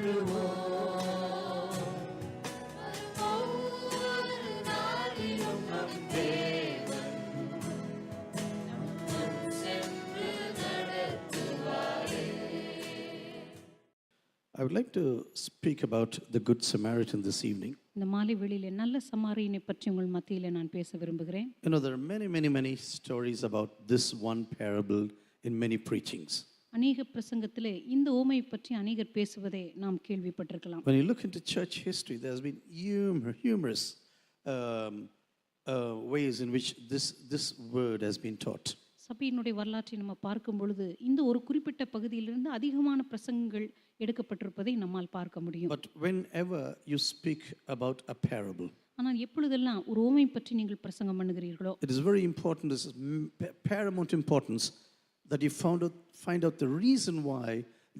I would like to speak about the Good Samaritan this evening. இந்த மாலை வேளையிலே நல்ல சமாரியனை பற்றி உங்கள் மத்தியிலே நான் பேச விரும்புகிறேன். You know, there are many stories about this one parable in many preachings. அநேக பிரசங்கத்திலே இந்த ஓமையை பற்றி அநேகர் பேசுவதை நாம் கேள்விப்பட்டிருக்கலாம். When you look into church history, there has been humorous ways in which this word has been taught. சபையினுடைய வரலாற்றை நம்ம பார்க்கும் பொழுது இந்த ஒரு குறிப்பிட்ட பகுதியிலிருந்து அதிகமான பிரசங்கங்கள் எடுக்கப்பட்டிருப்பதை நம்மால் பார்க்க முடியும். But whenever you speak about a parable, ஆனால் எப்பொழுதெல்லாம் ஒரு ஓமை பற்றி நீங்கள் பிரசங்கம் பண்ணுகிறீர்களோ, it is very important, this is paramount importance, that you find out the reason why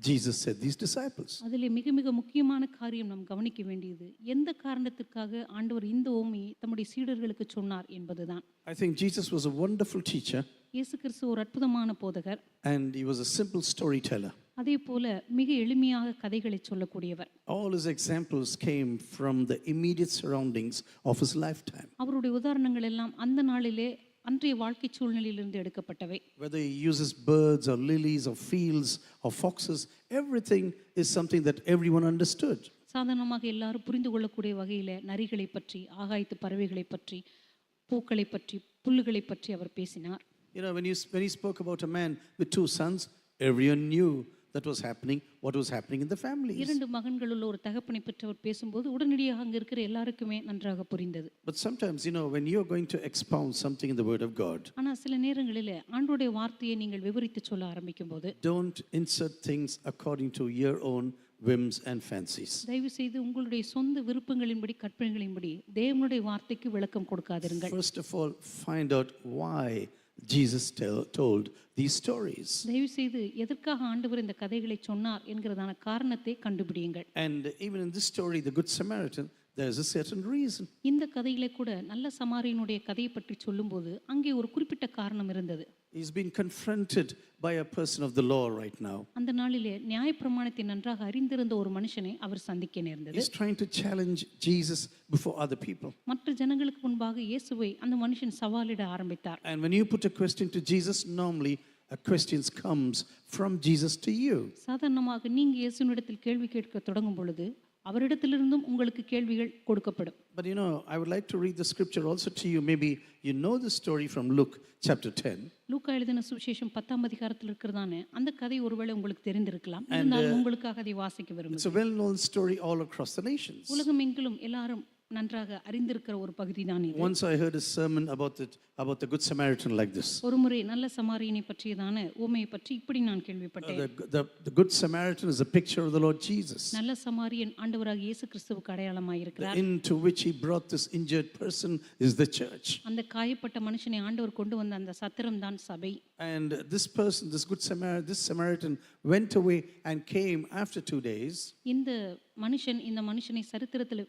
Jesus said these disciples. அதிலே மிக மிக முக்கியமான காரியம் நாம் கவனிக்க வேண்டியது எந்த காரணத்திற்காக ஆண்டவர் இந்த ஓமையை தம்முடைய சீடர்களுக்கு சொன்னார் என்பதுதான். I think Jesus was a wonderful teacher. இயேசு கிறிஸ்து ஒரு அற்புதமான போதகர். And he was a simple storyteller. அதே போல மிக எளிமையாக கதைகளை சொல்லக்கூடியவர். All his examples came from the immediate surroundings of his lifetime. அவருடைய உதாரணங்கள் எல்லாம் அந்த நாளிலே அன்றைய வாழ்க்கை சூழ்நிலையிலிருந்து எடுக்கப்பட்டவை. Whether he uses birds or lilies or fields or foxes, everything is something that everyone understood. சாதாரணமாக எல்லாரும் புரிந்து கொள்ளக்கூடிய வகையில நரிகளை பற்றி, ஆகாயத்து பறவைகளை பற்றி, பூக்களை பற்றி, புல்லுகளை பற்றி அவர் பேசினார். You know, when he spoke about a man with 2 sons, everyone knew that was happening, what was happening in the families. இரண்டு மகன்களுள்ள ஒரு தகப்பனை பற்றி அவர் பேசும்போது உடனடியாக அங்க இருக்கிற எல்லாருக்குமே நன்றாக புரிந்தது. But sometimes, you know, when you're going to expound something in the word of God, ஆனா சில நேரங்களிலே ஆண்டவருடைய வார்த்தையை நீங்கள் விவரித்து சொல்ல ஆரம்பிக்கும்போது, don't insert things according to your own whims and fancies. தயவு செய்து உங்களுடைய சொந்த விருப்பங்களின்படி கற்பனைகளின்படி தேவனுடைய வார்த்தைக்கு விளக்கம் கொடுக்காதிருங்கள். First of all, find out why Jesus told these stories. தயவு செய்து எதற்காக ஆண்டவர் இந்த கதைகளை சொன்னார் என்கிறதான காரணத்தை கண்டுபிடியுங்கள். And even in this story, the Good Samaritan, there is a certain reason. இந்த கதையிலே கூட நல்ல சமாரியனுடைய கதையை பற்றி சொல்லும்போது அங்கே ஒரு குறிப்பிட்ட காரணம் இருந்தது. He's been confronted by a person of the law right now. அந்த நாளிலே நியாயப்பிரமாணத்தை நன்றாக அறிந்திருந்த ஒரு மனுஷனை அவர் சந்திக்க நேர்ந்தது. He's trying to challenge Jesus before other people. மற்ற ஜனங்களுக்கு முன்பாக இயேசுவை அந்த மனுஷன் சவாலிட ஆரம்பித்தார். And when you put a question to Jesus, normally a question comes from Jesus to you. சாதாரணமாக நீங்க இயேசுவினிடத்தில் கேள்வி கேட்க தொடங்கும் பொழுது அவரிடத்திலிருந்தும் உங்களுக்கு கேள்விகள் கொடுக்கப்படும். But you know, I would like to read the scripture also to you. Maybe you know the story from Luke chapter 10. லூக்கா எழுதின சுவிசேஷம் 10ஆம் அதிகாரத்தில் இருக்கிறதானே அந்த கதை ஒருவேளை உங்களுக்கு தெரிந்திருக்கலாம். இருந்தாலும் உங்களுக்காக அதை வாசிக்க விரும்புகிறேன். It's a well-known story all across the nations. உலகமெங்கிலும் எல்லாரும் நன்றாக அறிந்திருக்கிற ஒரு பகுதி தான் இது. Once I heard a sermon about the Good Samaritan like this. ஒருமுறை நல்ல சமாரியனை பற்றியதான ஓமையை பற்றி இப்படி நான் கேள்விப்பட்டேன். The Good Samaritan is a picture of the Lord Jesus. நல்ல சமாரியன் ஆண்டவராகிய இயேசு கிறிஸ்துவுக்கு அடையாளமாய் இருக்கிறார். Into which he brought this injured person is the church. அந்த காயப்பட்ட மனுஷனை ஆண்டவர் கொண்டு வந்த அந்த சத்திரம் தான் சபை. And this person, this Samaritan went away and came after 2 days. இந்த மனுஷனை சத்திரத்தில்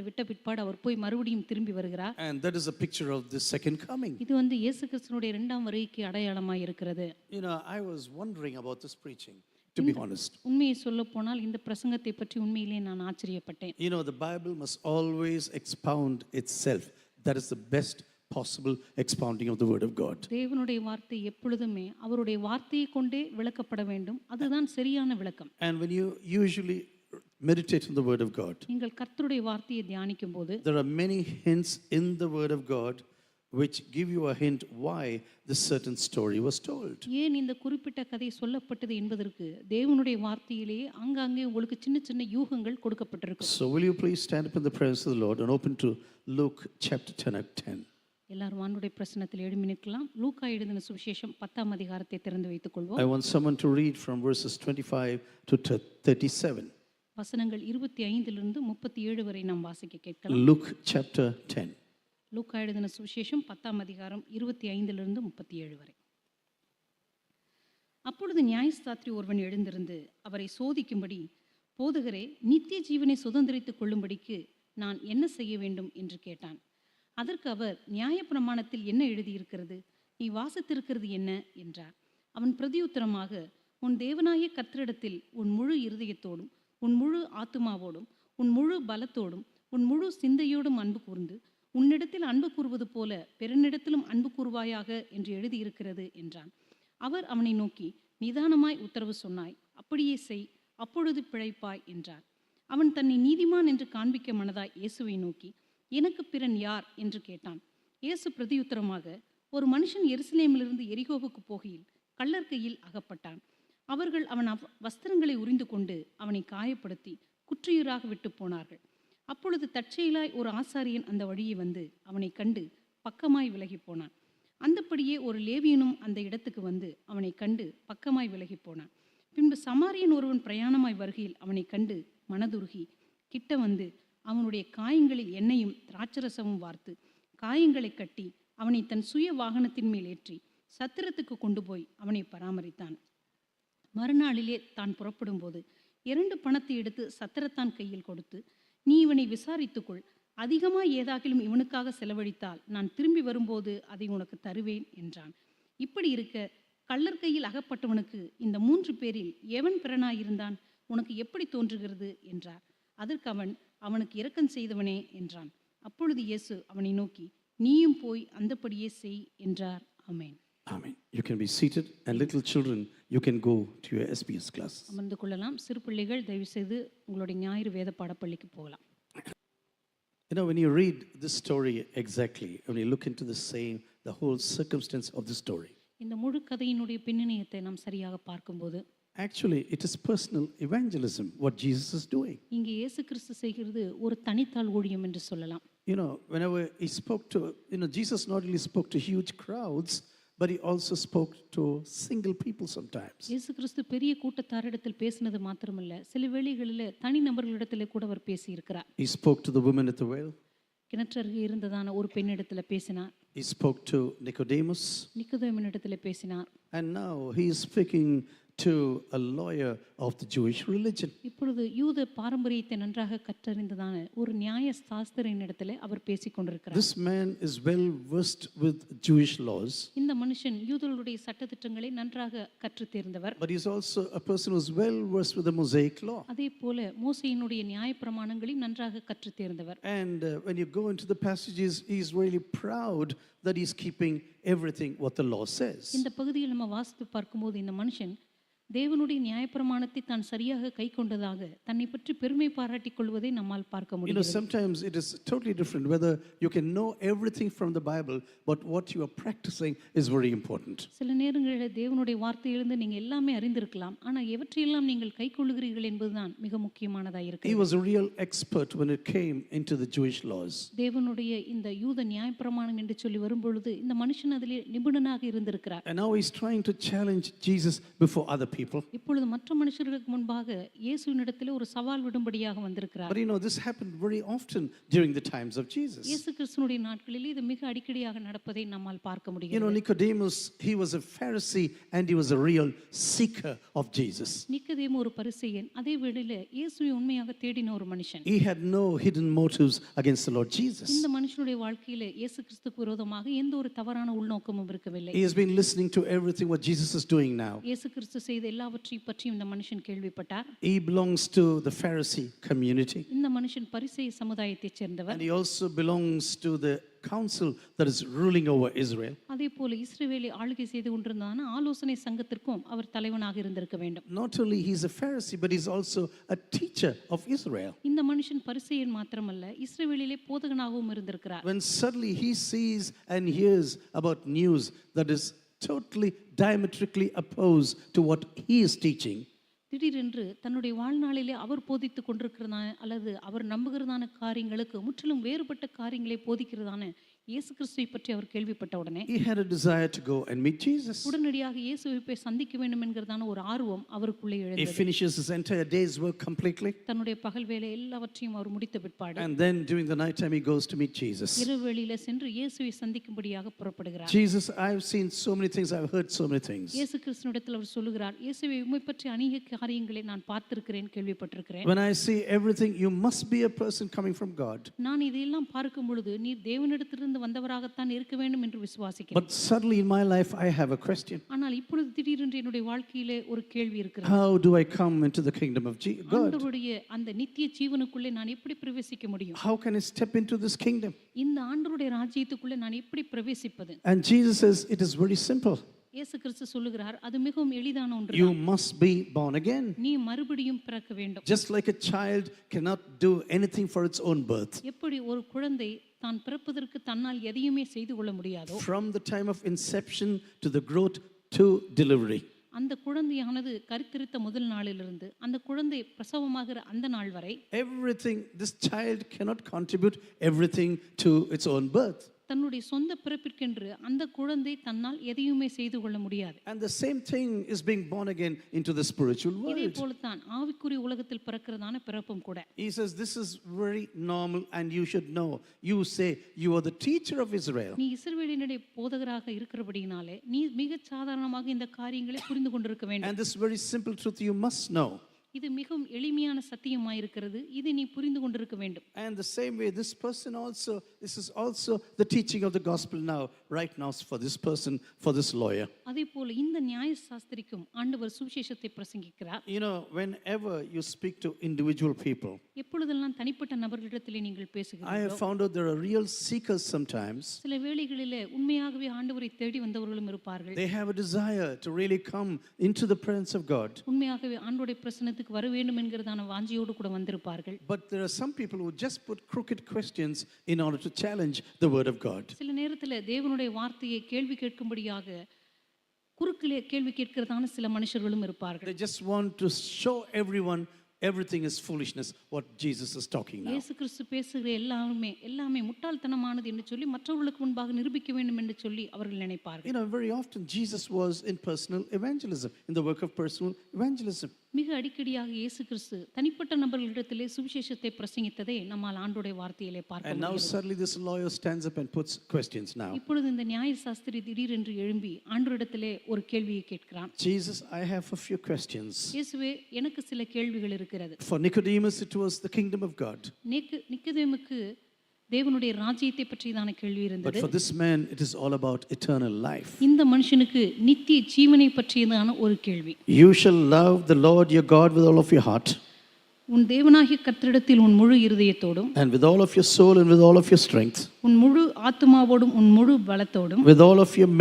விட்ட பிற்பாடு அவர் போய் மறுபடியும் திரும்பி வருகிறார். And that is a picture of the second coming. இது இயேசு கிறிஸ்துவினுடைய இரண்டாம் வருகைக்கு அடையாளமாய் இருக்கிறது. You know, I was wondering about this preaching, to be honest. உண்மையை சொல்லப் போனால் இந்த பிரசங்கத்தை பற்றி உண்மையிலே நான் ஆச்சரியப்பட்டேன். You know, the Bible must always expound itself. That is the best possible expounding of the word of God. தேவனுடைய வார்த்தை எப்பொழுதுமே அவருடைய வார்த்தையை கொண்டே விளக்கப்பட வேண்டும். அதுதான் சரியான விளக்கம். And when you usually meditate on the word of God, நீங்கள் கர்த்தருடைய வார்த்தையை தியானிக்கும்போது there are many hints in the word of God which give you a hint why this certain story was told. ஏன் இந்த குறிப்பிட்ட கதை சொல்லப்பட்டது என்பதற்கு தேவனுடைய வார்த்தையிலே அங்கங்கே உங்களுக்கு சின்ன சின்ன யூகங்கள் கொடுக்கப்பட்டிருக்கும். So will you please stand up in the presence of the Lord and open to Luke chapter 10. எல்லாரும் ஆண்டவருடைய பிரசன்னத்தில் எழும்பி நிற்கலாம். லூக்கா எழுதின சுவிசேஷம் 10ஆம் அதிகாரத்தை திறந்து வைத்துக் கொள்வோம். I want someone to read from verses 25 to 37. வசனங்கள் 25 லிருந்து 37 வரை நாம் வாசிக்க கேட்கலாம். Luke chapter 10. லூக்கா எழுதின சுவிசேஷம் 10ஆம் அதிகாரம் 25 லிருந்து 37 வரை. அப்பொழுது நியாயஸ்தாத்ரி ஒருவன் எழுந்திருந்து அவரை சோதிக்கும்படி, போதகரே, நித்திய ஜீவனை சுதந்திரித்துக் கொள்ளும்படிக்கு நான் என்ன செய்ய வேண்டும் என்று கேட்டான். அதற்கு அவர், நியாயப்பிரமாணத்தில் என்ன எழுதியிருக்கிறது? நீ வாசித்திருக்கிறது என்ன என்றார். அவன் பிரதியுத்தரமாக, உன் தேவனாகிய கர்த்தரிடத்தில் உன் முழு இருதயத்தோடும் உன் முழு ஆத்துமாவோடும் உன் முழு பலத்தோடும் உன் முழு சிந்தையோடும் அன்பு கூர்ந்து உன்னிடத்தில் அன்பு கூறுவது போல பிறனிடத்திலும் அன்பு கூறுவாயாக என்று எழுதியிருக்கிறது என்றான். அவர் அவனை நோக்கி, நிதானமாய் உத்தரவு சொன்னாய், அப்படியே செய், அப்பொழுது பிழைப்பாய் என்றார். அவன் தன்னை நீதிமான் என்று காண்பிக்க மனதாய் இயேசுவை நோக்கி, எனக்கு பிறன் யார் என்று கேட்டான். இயேசு பிரதியுத்தரமாக, ஒரு மனுஷன் எருசலேமிலிருந்து எரிகோவுக்கு போகையில் கள்ளர் கையில் அகப்பட்டான். அவர்கள் அவன் வஸ்திரங்களை உரிந்து கொண்டு அவனை காயப்படுத்தி குற்றியூராக விட்டு போனார்கள். அப்பொழுது தற்செயலாய் ஒரு ஆசாரியன் அந்த வழியே வந்து அவனை கண்டு பக்கமாய் விலகி போனான். அந்தப்படியே ஒரு லேவியனும் அந்த இடத்துக்கு வந்து அவனை கண்டு பக்கமாய் விலகி போனான். பின்பு சமாரியன் ஒருவன் பிரயாணமாய் வருகையில் அவனை கண்டு மனதுருகி கிட்ட வந்து அவனுடைய காயங்களில் எண்ணெயும் திராட்சரசமும் வார்த்து காயங்களை கட்டி அவனை தன் சுய வாகனத்தின் மேல் ஏற்றி சத்திரத்துக்கு கொண்டு போய் அவனை பராமரித்தான். மறுநாளிலே தான் புறப்படும் போது 2 பணத்தை எடுத்து சத்திரத்தான் கையில் கொடுத்து, நீ இவனை விசாரித்துக்கொள், அதிகமாக ஏதாகிலும் இவனுக்காக செலவழித்தால் நான் திரும்பி வரும்போது அதை உனக்கு தருவேன் என்றான். இப்படி இருக்க கள்ளர் கையில் அகப்பட்டவனுக்கு இந்த 3 பேரில் எவன் பிறனாயிருந்தான்? உனக்கு எப்படி தோன்றுகிறது என்றார். அதற்கு அவன், அவனுக்கு இரக்கம் செய்தவனே என்றான். அப்பொழுது இயேசு அவனை நோக்கி, நீயும் போய் அந்தப்படியே செய் என்றார். ஆமென். Amen. You can be seated, and little children, you can go to your SBS class. அமர்ந்து கொள்ளலாம். சிறு பிள்ளைகள் தயவு செய்து உங்களுடைய ஞாயிறு வேத பாடப்பள்ளிக்கு போகலாம். You know, when you read this story exactly, when you look into the whole circumstance of the story, இந்த முழு கதையினுடைய பின்னணியத்தை நாம் சரியாக பார்க்கும்போது actually it is personal evangelism what Jesus is doing. இங்கே இயேசு கிறிஸ்து செய்கிறது ஒரு தனித்தாள் ஊழியம் என்று சொல்லலாம். You know, whenever he spoke to, Jesus not only spoke to huge crowds, but he also spoke to single people sometimes. இயேசு கிறிஸ்து பெரிய கூட்டத்தாரிடத்தில் பேசினது மாத்திரமல்ல, சில வேளைகளில் தனி நபர்களிடத்தில் கூட அவர் பேசி இருக்கிறார். He spoke to the woman at the well. கிணற்றருகே இருந்ததான ஒரு பெண்ணிடத்தில் பேசினார். He spoke to Nicodemus. நிக்கோதேமினிடத்தில் பேசினார். And now he is speaking to a lawyer of the Jewish religion. இப்பொழுது யூத பாரம்பரியத்தை நன்றாக கற்றறிந்ததான ஒரு நியாய சாஸ்திரனிடத்தில் அவர் பேசிக் கொண்டிருக்கிறார். This man is well versed with Jewish laws. இந்த மனுஷன் யூதர்களுடைய சட்டதிட்டங்களை நன்றாக கற்று தேர்ந்தவர். But he is also a person who is well versed with the Mosaic law. அதே போல மோசேயினுடைய நியாயப்பிரமாணங்களை நன்றாக கற்று தேர்ந்தவர். And when you go into the passages, he is really proud that he is keeping everything what the law says. இந்த பகுதியில் நம்ம வாசித்து பார்க்கும்போது இந்த மனுஷன் தேவனுடைய நியாயப்பிரமாணத்தை தான் சரியாக கை கொண்டதாக தன்னை பற்றி பெருமை பாராட்டிக் கொள்வதை நம்மால் பார்க்க முடியும். Sometimes it is totally different whether you can know everything from the Bible, but what you are practicing is very important. சில நேரங்களில் தேவனுடைய வார்த்தையிலிருந்து நீங்கள் எல்லாமே அறிந்திருக்கலாம், ஆனால் எவற்றையெல்லாம் நீங்கள் கை கொள்ளுகிறீர்கள் என்பதுதான் மிக முக்கியமானதாக இருக்கு. He was a real expert when it came into the Jewish laws. தேவனுடைய இந்த யூத நியாயப்பிரமாணம் என்று சொல்லி வரும்பொழுது இந்த மனுஷன் அதிலே நிபுணனாக இருந்திருக்கிறார். And now he's trying to challenge Jesus before other people. இப்பொழுது மற்ற மனுஷர்களுக்கு முன்பாக இயேசுவினிடத்தில் ஒரு சவால் விடும்படியாக வந்திருக்கிறார். But this happened very often during the times of Jesus. இயேசு கிறிஸ்துவினுடைய நாட்களில் இது மிக அடிக்கடியாக நடப்பதை நம்மால் பார்க்க முடியும். Nicodemus, he was a Pharisee and he was a real seeker of Jesus. நிக்கோதேமு ஒரு பரிசேயன், அதே வேளையில இயேசுவை உண்மையாக தேடின ஒரு மனுஷன். He had no hidden motives against the Lord Jesus. இந்த மனுஷனுடைய வாழ்க்கையில இயேசு கிறிஸ்துவுக்கு விரோதமாக எந்த ஒரு தவறான உள்நோக்கமும் இருக்கவில்லை. He has been listening to everything what Jesus is doing now. இயேசு கிறிஸ்து செய்த எல்லாவற்றையும் பற்றி இந்த மனுஷன் கேள்விப்பட்டார். He belongs to the Pharisee community. இந்த மனுஷன் பரிசேய சமுதாயத்தைச் சேர்ந்தவர். And he also belongs to the council that is ruling over Israel. அதே போல இஸ்ரவேலை ஆளுகை செய்து கொண்டிருந்தான ஆலோசனை சங்கத்திற்கும் அவர் தலைவனாக இருந்திருக்க வேண்டும். Not only he is a Pharisee, but he is also a teacher of Israel. இந்த மனுஷன் பரிசேயன் மாத்திரமல்ல, இஸ்ரவேலிலே போதகனாகவும் இருந்திருக்கிறார். When suddenly he sees and hears about news that is totally diametrically opposed to what he is teaching, திடீரென்று தன்னுடைய வாழ்நாளிலே அவர் போதித்துக் கொண்டிருக்கிறதான அல்லது அவர் நம்புகிறதான காரியங்களுக்கு முற்றிலும் வேறுபட்ட காரியங்களை போதிக்கிறதான இயேசு கிறிஸ்துவை பற்றி அவர் கேள்விப்பட்ட உடனே he had a desire to go and meet Jesus. உடனடியாக இயேசுவை போய் சந்திக்க வேண்டும் என்கிறதான ஒரு ஆர்வம் அவருக்குள்ளே எழுந்தது. He finishes his entire day's work completely. தன்னுடைய பகல் வேலை எல்லாவற்றையும் அவர் முடித்த பிற்பாடு And then during the night time he goes to meet Jesus. இரவு வேளையில சென்று இயேசுவை சந்திக்கும்படியாக புறப்படுகிறார். Jesus, I have seen so many things, I have heard so many things. இயேசு கிறிஸ்துவிடத்தில் அவர் சொல்லுகிறார், இயேசுவை உம்மை பற்றி அநேக காரியங்களை நான் பார்த்திருக்கிறேன், கேள்விப்பட்டிருக்கிறேன். When I see everything, you must be a person coming from God. நான் இதையெல்லாம் பார்க்கும் பொழுது நீர் தேவனிடத்திலிருந்து பரலோகத்திலிருந்து வந்தவராகத்தான் இருக்க வேண்டும் என்று விசுவாசிக்கிறேன். But suddenly in my life, I have a question. ஆனால் இப்பொழுது திடீரென்று என்னுடைய வாழ்க்கையிலே ஒரு கேள்வி இருக்கிறது. How do I come into the kingdom of God? ஆண்டவருடைய அந்த நித்திய ஜீவனுக்குள்ளே நான் எப்படி பிரவேசிக்க முடியும்? How can I step into this kingdom? இந்த ஆண்டவருடைய ராஜ்யத்துக்குள்ளே நான் எப்படி பிரவேசிப்பது? And Jesus says, it is very simple. இயேசு கிறிஸ்து சொல்லுகிறார், அது மிகவும் எளிதான ஒன்று. You must be born again. நீ மறுபடியும் பிறக்க வேண்டும். Just like a child cannot do anything for its own birth. எப்படி ஒரு குழந்தை தான் பிறப்பதற்கு தன்னால் எதையுமே செய்து கொள்ள முடியாதோ, From the time of inception to the growth to delivery. அந்த குழந்தையானது கருத்தரித்த முதல் நாளிலிருந்து அந்த குழந்தை பிரசவமாகிற அந்த நாள் வரை Everything, this child cannot contribute everything to its own birth. தன்னுடைய சொந்த பிறப்பிற்கென்று அந்த குழந்தை தன்னால் எதையுமே செய்து கொள்ள முடியாது. And the same thing is being born again into the spiritual இதே world. போலத்தான் ஆவிக்குரிய உலகத்தில் பிறக்கிறதான பிறப்பும் கூட. He says this is very normal and you should know. You say you are the teacher of Israel. நீ இஸ்ரவேலினுடைய போதகராக இருக்கிறபடியினாலே நீ மிக சாதாரணமாக இந்த காரியங்களை புரிந்து கொண்டிருக்க வேண்டும். And this very simple truth you must know. இது மிகவும் எளிமையான சத்தியமாயிருக்கிறது. இதை நீ புரிந்து கொண்டிருக்க வேண்டும். And the same way this person also, this is also the teaching of the gospel now, right now for this person, for this lawyer. அதே போல இந்த நியாய சாஸ்திரிக்கும் ஆண்டவர் சுவிசேஷத்தை பிரசங்கிக்கிறார். You know, whenever you speak to individual people, எப்பொழுதெல்லாம் தனிப்பட்ட நபர்களிடத்திலே நீங்கள் I have பேசுகிறீர்களோ, found out there are real seekers sometimes. சில வேளைகளிலே உண்மையாகவே ஆண்டவரை தேடி வந்தவர்களும் இருப்பார்கள். They have a desire to really come into the presence of God. உண்மையாகவே ஆண்டவருடைய பிரசன்னத்துக்கு வர வேண்டும் என்கிறதான வாஞ்சியோடு கூட வந்திருப்பார்கள். But there are some people who just put crooked questions in order to challenge the word of God. சில நேரத்தில் தேவனுடைய வார்த்தையை கேள்வி கேட்கும்படியாக குறுக்கிலே கேள்வி கேட்கிறதான சில மனுஷர்களும் இருப்பார்கள். They just want to show everyone everything is foolishness what Jesus is talking now. இயேசு கிறிஸ்து பேசுகிற எல்லாமே முட்டாள்தனமானது என்று சொல்லி மற்றவர்களுக்கு முன்பாக நிரூபிக்க வேண்டும் என்று சொல்லி அவர்கள் நினைப்பார்கள். You know, very often Jesus was in personal evangelism, in the work of personal evangelism. மிக அடிக்கடியாக இயேசு கிறிஸ்து தனிப்பட்ட நபர்களிடத்திலே சுவிசேஷத்தை பிரசங்கித்ததை நம்மால் ஆண்டவருடைய வார்த்தையிலே பார்க்க And now முடிகிறது. suddenly this lawyer stands up and puts questions now. இப்பொழுது இந்த நியாய சாஸ்திரி திடீரென்று எழும்பி ஆண்டவரிடத்திலே ஒரு கேள்வியை கேட்கிறான். Jesus, I have a few questions. இயேசுவே, எனக்கு சில கேள்விகள் இருக்கிறது. For Nicodemus it was the kingdom of God. நிக்கதேமுக்கு தேவனுடைய ராஜ்யத்தை பற்றியதான கேள்வி But இருந்தது. for this man it is all about eternal life. இந்த மனுஷனுக்கு நித்திய ஜீவனை பற்றியதான ஒரு கேள்வி. You shall love the Lord your God with all of your heart, உன் தேவனாகிய கர்த்தரிடத்தில் உன் முழு இருதயத்தோடும், and with all of your soul, and with all of your strength, உன் முழு ஆத்துமாவோடும், உன் முழு பலத்தோடும், with all of your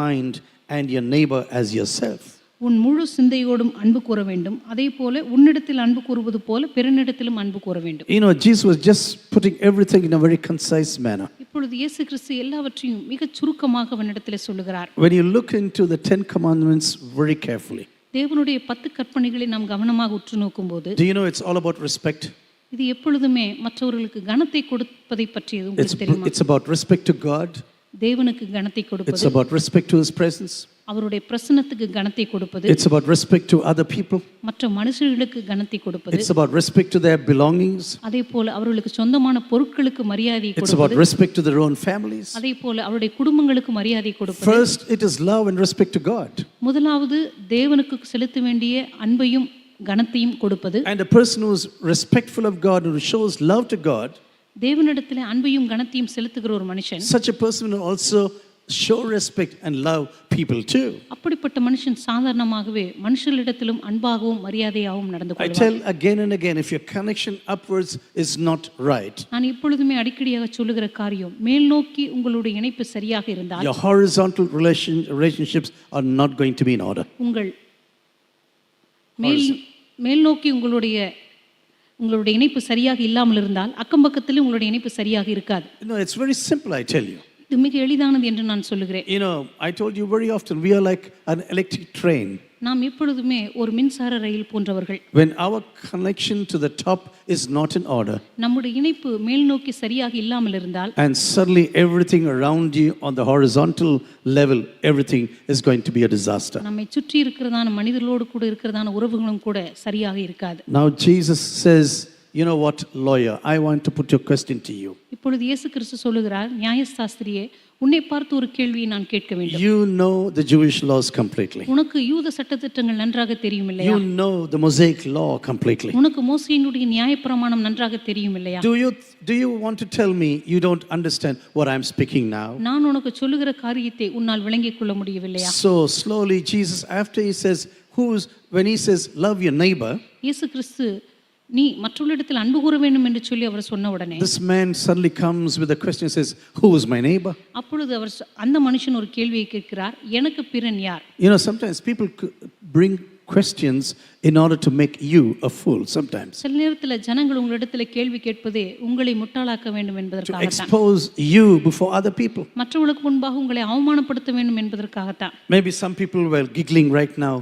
mind, and your neighbor as yourself. உன் முழு சிந்தையோடும் அன்பு கூற வேண்டும். அதே போல உன்னிடத்தில் அன்பு கூறுவது போல பிறனிடத்திலும் அன்பு கூற வேண்டும். You know, Jesus was just putting everything in a very concise manner. இப்பொழுது இயேசு கிறிஸ்து எல்லாவற்றையும் மிக சுருக்கமாக அவனிடத்தில் சொல்லுகிறார். When you look into the 10 commandments very carefully, தேவனுடைய 10 கற்பனைகளை நாம் கவனமாக உற்று நோக்கும்போது, do you know it's all about respect? இது எப்பொழுதுமே மற்றவர்களுக்கு கனத்தை கொடுப்பதை பற்றியது. உங்களுக்கு தெரியுமா? It's about respect to God. தேவனுக்கு கனத்தை It's கொடுப்பது, about respect to his presence. அவருடைய பிரசன்னத்துக்கு கனத்தை கொடுப்பது, It's about respect to other people. மற்ற மனுஷர்களுக்கு கனத்தை கொடுப்பது, It's about respect to their belongings. அதே போல அவர்களுக்கு சொந்தமான பொருட்களுக்கு மரியாதை It's about கொடுப்பது, respect to their own families. அதே போல அவருடைய குடும்பங்களுக்கு மரியாதை கொடுப்பது. First, it is love and respect to God. முதலாவது தேவனுக்கு செலுத்த வேண்டிய அன்பையும் கனத்தையும் கொடுப்பது. And a person who is respectful of God and who shows love to God, தேவனிடத்தில் அன்பையும் கனத்தையும் செலுத்துகிற ஒரு மனுஷன், such a person will also show respect and love people too. அப்படிப்பட்ட மனுஷன் சாதாரணமாகவே மனுஷர்களிடத்திலும் அன்பாகவும் மரியாதையாகவும் நடந்து I கொள்வார். tell again and again, if your connection upwards is not right, நான் எப்பொழுதுமே அடிக்கடியாக சொல்லுகிற காரியம், மேல் நோக்கி உங்களுடைய இணைப்பு சரியாக இருந்தால் your horizontal relationships are not going to be in order. உங்கள் மேல் நோக்கி உங்களுடைய இணைப்பு சரியாக இல்லாமல் இருந்தால் அக்கம் பக்கத்திலும் உங்களுடைய இணைப்பு சரியாக இருக்காது. No, it's very simple, I tell you. இது மிக எளிதானது என்று நான் சொல்லுகிறேன். You know, I told you very often, we are like an electric train. நாம் எப்பொழுதுமே ஒரு மின்சார ரயில் போன்றவர்கள். When our connection to the top is not in order, நம்முடைய இணைப்பு மேல் நோக்கி சரியாக இல்லாமல் இருந்தால், and suddenly everything around you on the horizontal level, everything is going to be a disaster. நம்மை சுற்றி இருக்கிறதான மனிதர்களோடு கூட இருக்கிறதான உறவுகளும் கூட சரியாக இருக்காது. Now Jesus says, you know what, lawyer, I want to put your question to you. இப்பொழுது இயேசு கிறிஸ்து சொல்லுகிறார், நியாயசாஸ்திரியே, உன்னை பார்த்து ஒரு கேள்வியை நான் கேட்க வேண்டும். You know the Jewish laws completely. உனக்கு யூத சட்டதிட்டங்கள் நன்றாக தெரியும் இல்லையா? You know the Mosaic law completely. உனக்கு மோசேயினுடைய நியாயப்பிரமாணம் நன்றாக தெரியும் இல்லையா? Do you want to tell me you don't understand what I'm speaking now? நான் உனக்கு சொல்லுகிற காரியத்தை உன்னால் விளங்கிக் கொள்ள முடியவில்லையா? So slowly Jesus, after he says, when he says love your neighbor, இயேசு கிறிஸ்து நீ மற்றவர்களிடத்தில் அன்பு கூற வேண்டும் என்று சொல்லி அவர் சொன்ன உடனே this man suddenly comes with a question and says, who is my neighbor? அப்பொழுது அவர் அந்த மனுஷன் ஒரு கேள்வியை கேட்கிறார், எனக்கு பிறன் யார்? You know, sometimes people bring questions in order to make you a fool sometimes. சில நேரத்தில் ஜனங்கள் உங்களிடத்தில் கேள்வி கேட்பதே உங்களை முட்டாளாக்க வேண்டும் To என்பதற்காகத்தான், expose you before other people. மற்றவர்களுக்கு முன்பாக உங்களை அவமானப்படுத்த வேண்டும் என்பதற்காகத்தான். Maybe some people were giggling right now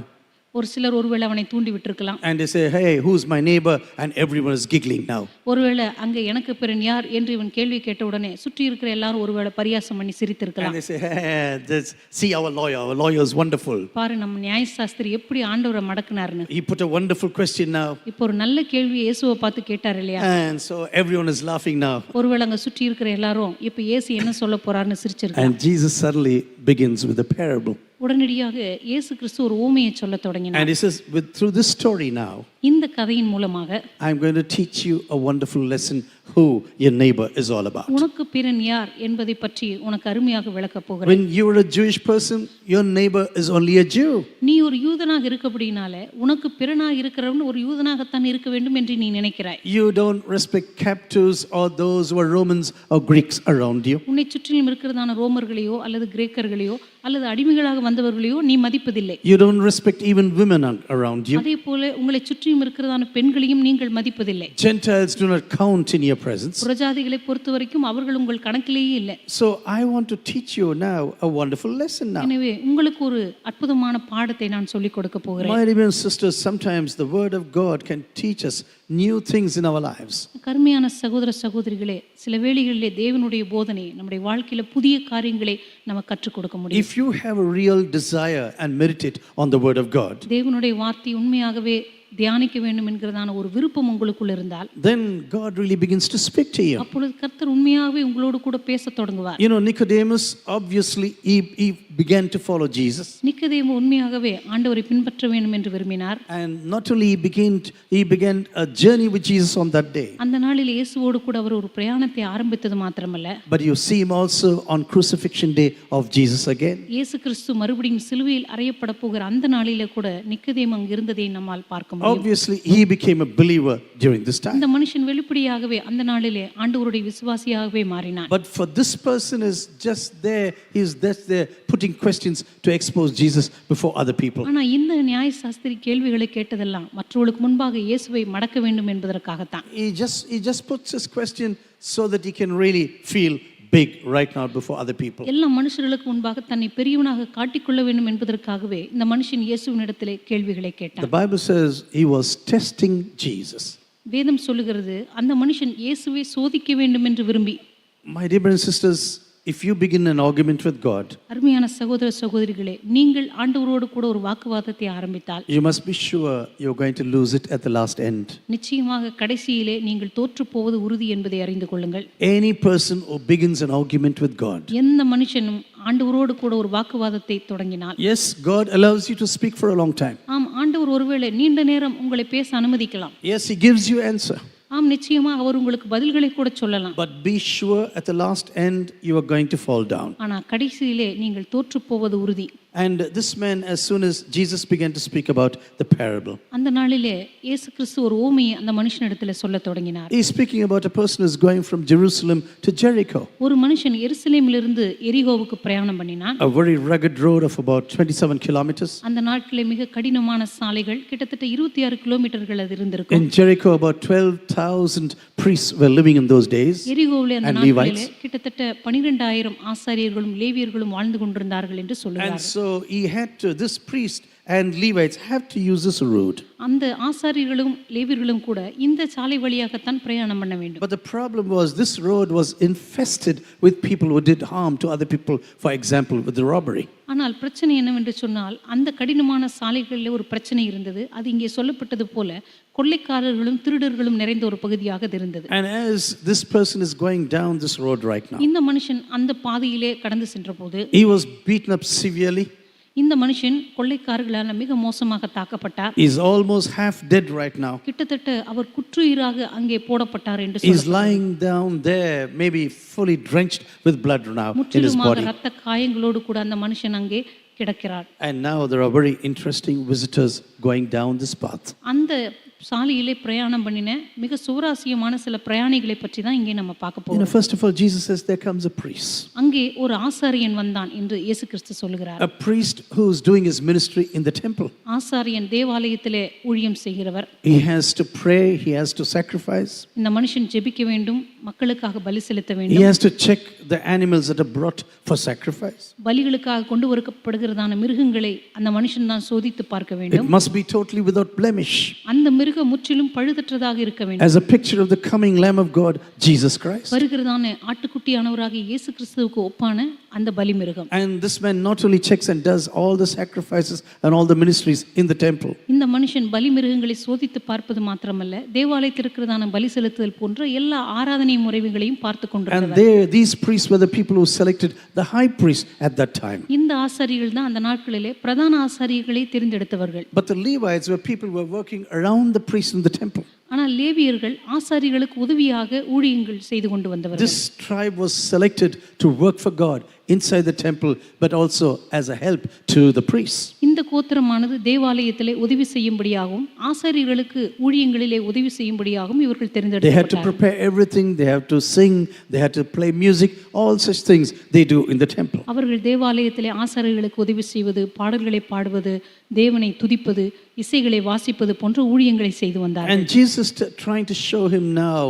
ஒரு சிலர் ஒருவேளை அவனை தூண்டி விட்டிருக்கலாம். and they say, hey, who's my neighbor? And everyone is giggling now. ஒருவேளை அங்கே எனக்கு பிறன் யார் என்று இவன் கேள்வி கேட்ட உடனே சுற்றி இருக்கிற எல்லாரும் ஒருவேளை பரியாசம் பண்ணி And சிரித்திருக்கலாம். they say, hey, see our lawyer is wonderful. பாரு நம்ம நியாயசாஸ்திரி எப்படி ஆண்டவரை மடக்குனாருன்னு. He put a wonderful question now. இப்போ ஒரு நல்ல கேள்வி இயேசுவை பார்த்து கேட்டார் இல்லையா? And so everyone is laughing now. ஒருவேளை அங்கே சுற்றி இருக்கிற எல்லாரும் இப்போ இயேசு என்ன சொல்ல போறாருன்னு சிரிச்சிருக்காங்க. And Jesus suddenly begins with a parable. உடனடியாக இயேசு கிறிஸ்து ஒரு ஊமையை சொல்ல தொடங்கினார். And he says, through this story now, இந்த கதையின் மூலமாக I'm going to teach you a wonderful lesson who your neighbor is all about. உனக்கு பிறன் யார் என்பதை பற்றி உனக்கு அருமையாக விளக்கப் போகிறேன். When you are a Jewish person, your neighbor is only a Jew. நீ ஒரு யூதனாக இருக்கபடினால உனக்கு பிறனாக இருக்கிறவன் ஒரு யூதனாகத்தான் இருக்க வேண்டும் என்று நீ நினைக்கிறாய். You don't respect captives or those who are Romans or Greeks around you. உன்னை சுற்றிலும் இருக்கிறதான ரோமர்களையோ அல்லது கிரேக்கர்களையோ அல்லது அடிமைகளாக வந்தவர்களையோ நீ மதிப்பதில்லை. You don't respect even women around you. அதே போல உங்களை சுற்றியும் இருக்கிறதான பெண்களையும் நீங்கள் மதிப்பதில்லை. Gentiles do not count in your presence. புறஜாதிகளை பொறுத்த வரைக்கும் அவர்கள் உங்கள் கணக்கிலேயே இல்லை. So I want to teach you now a wonderful lesson now. எனவே உங்களுக்கு ஒரு அற்புதமான பாடத்தை நான் சொல்லிக் கொடுக்க போகிறேன். My dear sisters, sometimes the word of God can teach us new things in our lives. கருமையான சகோதர சகோதரிகளே, சில வேளைகளிலே தேவனுடைய போதனை நம்முடைய வாழ்க்கையில புதிய காரியங்களை நமக்கு கற்றுக் கொடுக்க முடியும். If you have a real desire and meditate on the word of God, தேவனுடைய வார்த்தை உண்மையாகவே தியானிக்க வேண்டும் என்கிறதான ஒரு விருப்பம் உங்களுக்குள்ள இருந்தால், then God really begins to speak to you. அப்பொழுது கர்த்தர் உண்மையாகவே உங்களோடு கூட பேச தொடங்குவார். You know, Nicodemus, obviously he began to follow Jesus. நிக்கதேமு உண்மையாகவே ஆண்டவரை பின்பற்ற வேண்டும் என்று விரும்பினார். And not only he began a journey with Jesus on that day, அந்த நாளில் இயேசுவோடு கூட அவர் ஒரு பிரயாணத்தை ஆரம்பித்தது மாத்திரமல்ல, but you see him also on crucifixion day of Jesus again. இயேசு கிறிஸ்து மறுபடியும் சிலுவையில் அறையப்பட போகிற அந்த நாளிலே கூட நிக்கதேமு அங்கு இருந்ததை நம்மால் பார்க்க முடியும். Obviously he became a believer during this time. இந்த மனுஷன் வெளிப்படையாகவே அந்த நாளிலே ஆண்டவருடைய விசுவாசியாகவே மாறினார். But for this person is just there, he's just there putting questions to expose Jesus before other people. ஆனா இந்த நியாயசாஸ்திரி கேள்விகளை கேட்டதெல்லாம் மற்றவர்களுக்கு முன்பாக இயேசுவை மடக்க வேண்டும் என்பதற்காகத்தான். He just puts his question so that he can really feel big right now before other people. எல்லா மனுஷர்களுக்கு முன்பாக தன்னை பெரியவனாக காட்டிக்கொள்ள வேண்டும் என்பதற்காகவே இந்த மனுஷன் இயேசுவினிடத்திலே கேள்விகளை கேட்டான். The Bible says he was testing Jesus. வேதம் சொல்லுகிறது அந்த மனுஷன் இயேசுவை சோதிக்க வேண்டும் என்று விரும்பி. My dear brothers and sisters, if you begin an argument with God, அருமையான சகோதர சகோதரிகளே, நீங்கள் ஆண்டவரோடு கூட ஒரு வாக்குவாதத்தை ஆரம்பித்தால், you must be sure you're going to lose it at the last end. நிச்சயமாக கடைசியிலே நீங்கள் தோற்று போவது உறுதி என்பதை அறிந்து கொள்ளுங்கள். Any person who begins an argument with God, எந்த மனுஷனும் ஆண்டவரோடு கூட ஒரு வாக்குவாதத்தை தொடங்கினால், yes, God allows you to speak for a long time. ஆம், ஆண்டவர் ஒருவேளை நீண்ட நேரம் உங்களை பேச அனுமதிக்கலாம். Yes, he gives you answer. ஆம், நிச்சயமா அவர் உங்களுக்கு பதில்களை கூட சொல்லலாம். But be sure at the last end you are going to fall down. ஆனா கடைசியிலே நீங்கள் தோற்று போவது உறுதி. And this man, as soon as Jesus began to speak about the parable, அந்த நாளிலே இயேசு கிறிஸ்து ஒரு ஓமையை அந்த மனுஷனிடத்தில் சொல்ல தொடங்கினார். he's speaking about a person who's going from Jerusalem to Jericho, ஒரு மனுஷன் எருசலேமிலிருந்து எரிகோவுக்கு பிரயாணம் பண்ணினான். a very rugged road of about 27 kilometers. அந்த நாட்களிலே மிக கடினமான சாலைகள், கிட்டத்தட்ட 26 கிலோமீட்டர்கள் அது இருந்திருக்கும். In Jericho, about 12,000 priests were living in those days, எரிகோவிலே அந்த and நாட்களிலே Levites. கிட்டத்தட்ட 12,000 ஆசாரியர்களும் லேவியர்களும் வாழ்ந்து கொண்டிருந்தார்கள் என்று And சொல்லுகிறார். so he had to, this priest and Levites have to use this road. அந்த ஆசாரியர்களும் லேவியர்களும் கூட இந்த சாலை வழியாகத்தான் பிரயாணம் பண்ண வேண்டும். But the problem was this road was infested with people who did harm to other people, for example, with the robbery. ஆனால் பிரச்சனை என்னவென்று சொன்னால் அந்த கடினமான சாலைகளில் ஒரு பிரச்சனை இருந்தது. அது இங்கே சொல்லப்பட்டது போல கொள்ளைக்காரர்களும் திருடர்களும் நிறைந்த ஒரு பகுதியாக அது இருந்தது. And as this person is going down this road right now, இந்த மனுஷன் அந்த பாதையிலே கடந்து சென்றபோது he was beaten up severely. இந்த மனுஷன் கொள்ளைக்காரர்களால் மிக மோசமாக தாக்கப்பட்டார். He's almost half dead right now. கிட்டத்தட்ட அவர் குற்றுயிராக அங்கே போடப்பட்டார் என்று He's lying down there, maybe fully drenched with blood now in his முற்றிலுமாக body. இரத்த காயங்களோடு கூட அந்த மனுஷன் அங்கே கிடக்கிறார். And now there are very interesting visitors going down this path. அந்த சாலையிலே பிரயாணம் பண்ணின மிக சுவராசியமான சில பிரயாணிகளை பற்றி தான் இங்கே நம்ம பார்க்க போறோம். First of all, Jesus says there comes a priest. அங்கே ஒரு ஆசாரியன் வந்தான் என்று இயேசு கிறிஸ்து சொல்கிறார். A priest who is doing his ministry in the temple. ஆசாரியன் தேவாலயத்திலே ஊழியம் செய்கிறவர். He has to pray, he has to sacrifice. இந்த மனுஷன் ஜெபிக்க வேண்டும், மக்களுக்காக பலி செலுத்த He வேண்டும். has to check the animals that are brought for sacrifice. பலிகளுக்காக கொண்டு வரப்படுகிறதான மிருகங்களை அந்த மனுஷன் தான் சோதித்து பார்க்க It வேண்டும். must be totally without blemish. அந்த மிருகம் முற்றிலும் பழுதற்றதாக இருக்க வேண்டும். As a picture of the coming Lamb of God, Jesus Christ. வருகிறதான ஆட்டுக்குட்டியானவராக இயேசு கிறிஸ்துவுக்கு ஒப்பான அந்த பலி மிருகம். And this man not only checks and does all the sacrifices and all the ministries in the temple. இந்த மனுஷன் பலி மிருகங்களை சோதித்து பார்ப்பது மாத்திரமல்ல, தேவாலயத்தில் இருக்கிறதான பலி செலுத்துதல் போன்ற எல்லா ஆராதனை முறைகளையும் பார்த்து And கொண்டிருக்கிறார். these priests were the people who selected the high priest at that time. இந்த ஆசாரியர்கள் தான் அந்த நாட்களிலே பிரதான ஆசாரியர்களை தெரிந்தெடுத்தவர்கள். But the Levites were people who were working around the priests in the temple. ஆனால் லேவியர்கள் ஆசாரியர்களுக்கு உதவியாக ஊழியங்கள் செய்து கொண்டு வந்தவர்கள். This tribe was selected to work for God inside the temple, but also as a help to the priests. இந்த கோத்திரமானது தேவாலயத்திலே உதவி செய்யும்படியாகவும் ஆசாரியர்களுக்கு ஊழியங்களிலே உதவி செய்யும்படியாகவும் இவர்கள் They had to தெரிந்தெடுக்கப்பட்டார்கள். prepare everything, they have to sing, they had to play music, all such things they do in the temple. அவர்கள் தேவாலயத்திலே ஆசாரியர்களுக்கு உதவி செய்வது, பாடல்களை பாடுவது, தேவனை துதிப்பது, இசைகளை வாசிப்பது போன்ற ஊழியங்களை செய்து வந்தார்கள். And Jesus trying to show him now,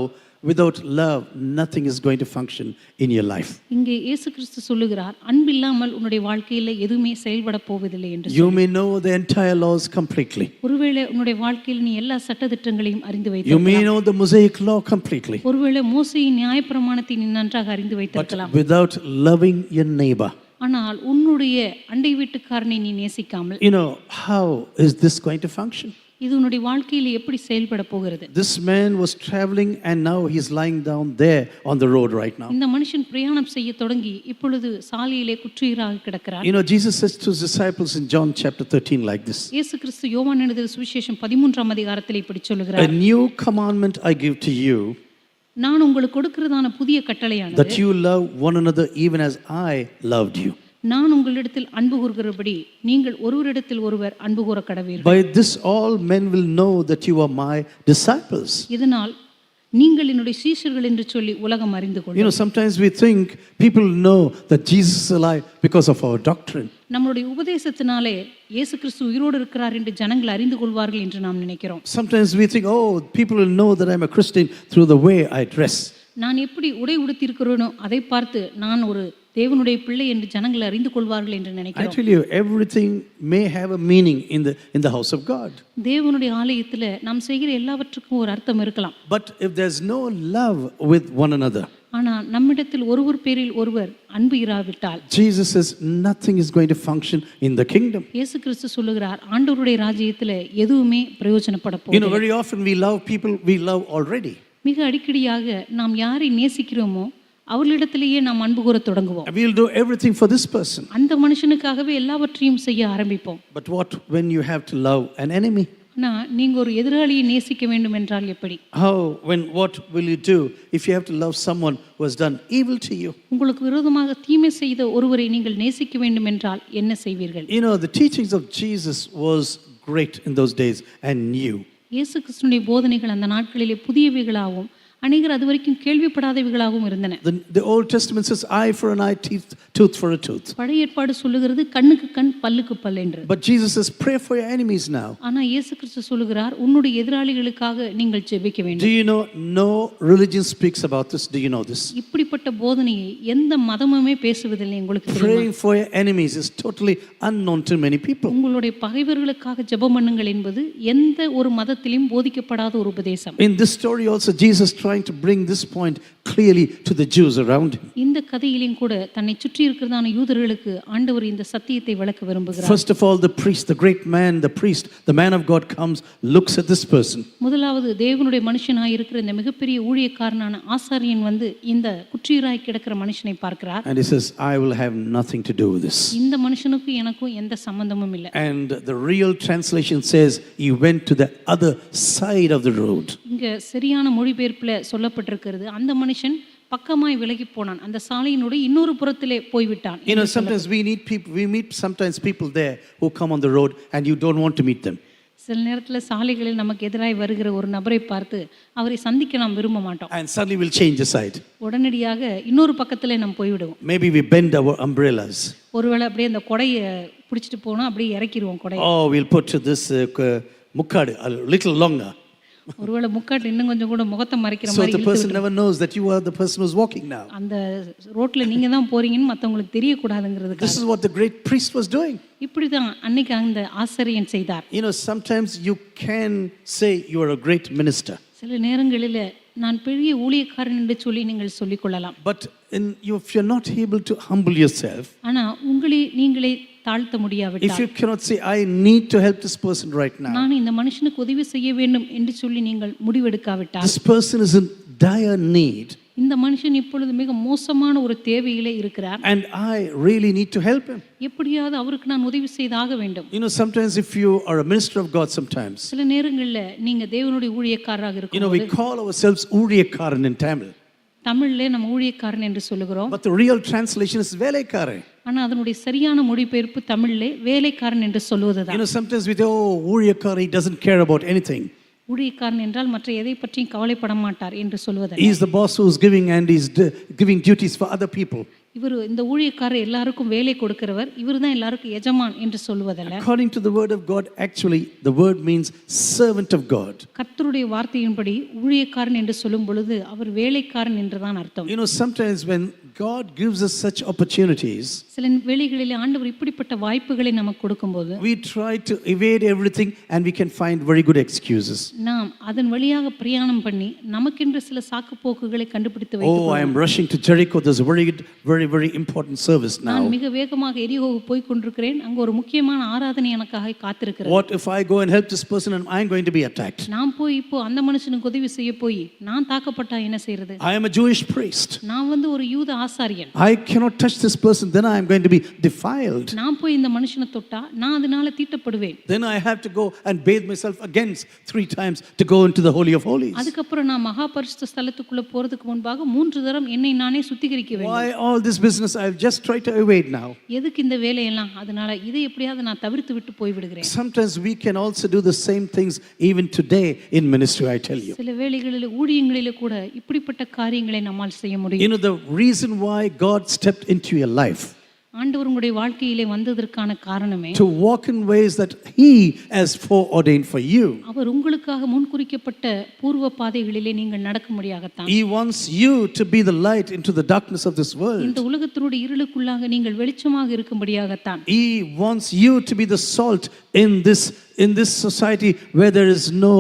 without love, nothing is going to function in your life. இங்கே இயேசு கிறிஸ்து சொல்லுகிறார், அன்பில்லாமல் உன்னுடைய வாழ்க்கையில எதுவுமே செயல்பட போவதில்லை என்று. You may know the entire laws completely. ஒருவேளை உன்னுடைய வாழ்க்கையில் நீ எல்லா சட்டதிட்டங்களையும் அறிந்து You வைத்திருக்கலாம். may know the Mosaic law completely. ஒருவேளை மோசேயின் நியாயப்பிரமாணத்தை நீ நன்றாக அறிந்து But வைத்திருக்கலாம். without loving your neighbor, ஆனால் உன்னுடைய அண்டை வீட்டுக்காரனை நீ நேசிக்காமல் how is this going to function? இது உன்னுடைய வாழ்க்கையில எப்படி செயல்பட போகிறது? This man was traveling and now he's lying down there on the road right now. இந்த மனுஷன் பிரயாணம் செய்ய தொடங்கி இப்பொழுது சாலையிலே குற்றுயிராக கிடக்கிறார். Jesus says to his disciples in John chapter 13 like this. இயேசு கிறிஸ்து யோவான் எழுதிய சுவிசேஷம் 13ஆம் அதிகாரத்தில் இப்படி சொல்லுகிறார். A new commandment I give to you, நான் உங்களுக்கு கொடுக்கிறதான புதிய கட்டளையானது that you love one another even as I loved you. நான் உங்களிடத்தில் அன்பு கூறுகிறபடி நீங்கள் ஒருவரிடத்தில் ஒருவர் அன்பு கூற கடவீர்கள். By this all men will know that you are my disciples. இதனால் நீங்கள் என்னுடைய சீஷர்கள் என்று சொல்லி உலகம் அறிந்து கொள்ளும். Sometimes we think people know that Jesus is alive because of our doctrine. நம்மளுடைய உபதேசத்தினாலே இயேசு கிறிஸ்து உயிரோடு இருக்கிறார் என்று ஜனங்கள் அறிந்து கொள்வார்கள் என்று நாம் நினைக்கிறோம். Sometimes we think, people will know that I'm a Christian through the way I dress. நான் எப்படி உடை உடுத்தியிருக்கிறேனோ அதை பார்த்து நான் ஒரு தேவனுடைய பிள்ளை என்று ஜனங்கள் அறிந்து கொள்வார்கள் என்று I நினைக்கிறோம். tell you, everything may have a meaning in the house of God. தேவனுடைய ஆலயத்தில் நாம் செய்கிற எல்லாவற்றுக்கும் ஒரு அர்த்தம் இருக்கலாம். But if there's no love with one another, ஆனால் நம்மிடத்தில் ஒருவர் பேரில் ஒருவர் அன்பு இராவிட்டால் Jesus says nothing is going to function in the kingdom. இயேசு கிறிஸ்து சொல்லுகிறார், ஆண்டவருடைய ராஜ்யத்தில் எதுவுமே பிரயோஜனப்பட போவதில்லை. Very often we love people we love already. மிக அடிக்கடியாக நாம் யாரை நேசிக்கிறோமோ அவர்களிடத்திலேயே நாம் அன்பு கூற தொடங்குவோம். We'll do everything for this person. அந்த மனுஷனுக்காகவே எல்லாவற்றையும் செய்ய ஆரம்பிப்போம். But what when you have to love an enemy? ஆனால் நீங்க ஒரு எதிராளியை நேசிக்க வேண்டும் என்றால் எப்படி? What will you do if you have to love someone who has done evil to you? உங்களுக்கு விரோதமாக தீமை செய்த ஒருவரை நீங்கள் நேசிக்க வேண்டும் என்றால் என்ன செய்வீர்கள்? The teachings of Jesus was great in those days and new. இயேசு கிறிஸ்துவின் போதனைகள் அந்த நாட்களிலே புதியவைகளாகவும் அநேகர் அது வரைக்கும் கேள்விப்படாதவைகளாகவும் இருந்தன. The Old Testament says, eye for an eye, tooth for a tooth. பழைய ஏற்பாடு சொல்லுகிறது கண்ணுக்கு கண் பல்லுக்கு பல் என்று. But Jesus says, pray for your enemies now. ஆனா இயேசு கிறிஸ்து சொல்லுகிறார் உன்னுடைய எதிராளிகளுக்காக நீங்கள் ஜெபிக்க வேண்டும். Do you know, no religion speaks about this? Do you know this? இப்படிப்பட்ட போதனையை எந்த மதமுமே பேசுவதில்லை. உங்களுக்கு தெரியுமா? Praying for your enemies is totally unknown to many people. உங்களுடைய பகைவர்களுக்காக ஜெபம் பண்ணுங்கள் என்பது எந்த ஒரு மதத்திலும் போதிக்கப்படாத ஒரு உபதேசம். In this story also, Jesus trying to bring this point clearly to the Jews around him. இந்த கதையிலும் கூட தன்னை சுற்றி இருக்கிறதான யூதர்களுக்கு ஆண்டவர் இந்த சத்தியத்தை விளக்க விரும்புகிறார். First of all, the priest, the great man, the priest, the man of God comes, looks at this person. முதலாவது தேவனுடைய மனுஷனாய் இருக்கிற இந்த மிகப்பெரிய ஊழியக்காரனான ஆசாரியன் வந்து இந்த குற்றியராய் கிடக்கிற மனுஷனை பார்க்கிறார். And he says, I will have nothing to do with this. இந்த மனுஷனுக்கு எனக்கும் எந்த சம்பந்தமும் இல்லை. And the real translation says he went to the other side of the road. இங்க சரியான மொழிபெயர்ப்புல சொல்லப்பட்டிருக்கிறது அந்த மனுஷன் பக்கமாய் விலகி போனான், அந்த சாலையினுடைய இன்னொரு புறத்திலே போய்விட்டான். You know, sometimes we meet sometimes people there who come on the road and you don't want to meet them. சில நேரத்தில் சாலைகளில் நமக்கு எதிராய் வருகிற ஒரு நபரை பார்த்து அவரை சந்திக்க நாம் விரும்ப மாட்டோம். And suddenly we'll change the side. உடனடியாக இன்னொரு பக்கத்திலே நாம் போய்விடுவோம். Maybe we bend our umbrellas. ஒருவேளை அப்படியே அந்த கொடையை பிடிச்சிட்டு போனா அப்படியே இறக்கிடுவோம் கொடையை. Oh, we'll put this mukkad a little longer. ஒருவேளை முக்காட்டு இன்னும் கொஞ்சம் கூட முகத்தை மறைக்கிற So மாதிரி the person never knows that you are the person who's walking now. அந்த ரோட்ல நீங்க தான் போறீங்கன்னு மத்தவங்களுக்கு தெரியக்கூடாதுங்கிறதுக்கு. This is what the great priest was doing. இப்படிதான் அன்னைக்கு அந்த ஆசாரியன் செய்தார். You know, sometimes you can say you are a great minister. சில நேரங்களில் நான் பெரிய ஊழியக்காரன் என்று சொல்லி நீங்கள் சொல்லிக் கொள்ளலாம். But if you're not able to humble yourself, ஆனா உங்களை நீங்களே தாழ்த்த if முடியாவிட்டால், you cannot say, I need to help this person right now, நான் இந்த மனுஷனுக்கு உதவி செய்ய வேண்டும் என்று சொல்லி நீங்கள் முடிவெடுக்காவிட்டால், this person is in dire need இந்த மனுஷன் இப்பொழுது மிக மோசமான ஒரு தேவையிலே இருக்கிறார், and I really need to help him. எப்படியாவது அவருக்கு நான் உதவி செய்தாக வேண்டும். You know, sometimes if you are a minister of God, sometimes, சில நேரங்களில் நீங்க தேவனுடைய ஊழியக்காரராக you know, இருக்கும், we call ourselves Uriyakaran in Tamil, தமிழ்ல நம்ம ஊழியக்காரன் என்று சொல்லுகிறோம். but the real translation is Velekare. ஆனா அதனுடைய சரியான மொழிபெயர்ப்பு தமிழ்ல வேலைக்காரன் என்று You சொல்வதுதான். know, sometimes we say, oh, Uriyakara, he doesn't care about anything. ஊழியக்காரன் என்றால் மற்ற எதை பற்றியும் கவலைப்பட மாட்டார் என்று சொல்வதல்ல. He is the boss who's giving and he's giving duties for other people. இவர் இந்த ஊழியக்காரர் எல்லாருக்கும் வேலை கொடுக்கிறவர், இவர் தான் எல்லாருக்கும் எஜமான் என்று சொல்வதல்ல. According to the word of God, actually the word means servant of God. கர்த்தருடைய வார்த்தையின்படி ஊழியக்காரன் என்று சொல்லும் பொழுது அவர் வேலைக்காரன் என்றுதான் அர்த்தம். You know, sometimes when God gives us such opportunities, சில வேளைகளில் ஆண்டவர் இப்படிப்பட்ட வாய்ப்புகளை நமக்கு கொடுக்கும்போது we try to evade everything and we can find very good excuses. நாம் அதன் வழியாக பிரயாணம் பண்ணி நமக்கென்று சில சாக்கு போக்குகளை கண்டுபிடித்து Oh, வைத்துக் I am rushing to Jericho. There's a very important service நான் now. மிக வேகமாக எரிகோவுக்கு போய் கொண்டிருக்கிறேன், அங்க ஒரு முக்கியமான ஆராதனை எனக்காக காத்திருக்கிறது. What if I go and help this person and I'm going to be attacked? நான் போய் இப்போ அந்த மனுஷனுக்கு உதவி செய்ய போய் நான் தாக்கப்பட்டா என்ன செய்யறது? I am a Jewish priest. நான் வந்து ஒரு யூத ஆசாரியன், I cannot touch this person, then I am going to be defiled. நான் போய் இந்த மனுஷனை தொட்டா நான் அதனால தீட்டப்படுவேன். Then I have to go and bathe myself again 3 times to go into the Holy of Holies. அதுக்கப்புறம் நான் மகா பரிசுத்த ஸ்தலத்துக்குள்ள போறதுக்கு முன்பாக 3 தரம் என்னை நானே சுத்திகரிக்க வேண்டும். Why all this business? I'll just try to evade now. எதுக்கு இந்த வேலையெல்லாம்? அதனால இதை எப்படியாவது நான் தவிர்த்து விட்டு போய் விடுகிறேன். Sometimes we can also do the same things even today in ministry, I tell you. சில வேளைகளில் ஊழியங்களிலே கூட இப்படிப்பட்ட காரியங்களை நம்மால் செய்ய முடியும். You know, the reason why God stepped into your life, ஆண்டவர் உங்களுடைய வாழ்க்கையிலே வந்ததற்கான காரணமே to walk in ways that He has foreordained for you. அவர் உங்களுக்காக முன்குறிக்கப்பட்ட பூர்வ பாதைகளிலே நீங்கள் நடக்கும்படியாகத்தான். He wants you to be the light into the darkness of this world. இந்த உலகத்தினுடைய இருளுக்குள்ளாக நீங்கள் வெளிச்சமாக இருக்கும்படியாகத்தான். He wants you to be the salt in this society where there is no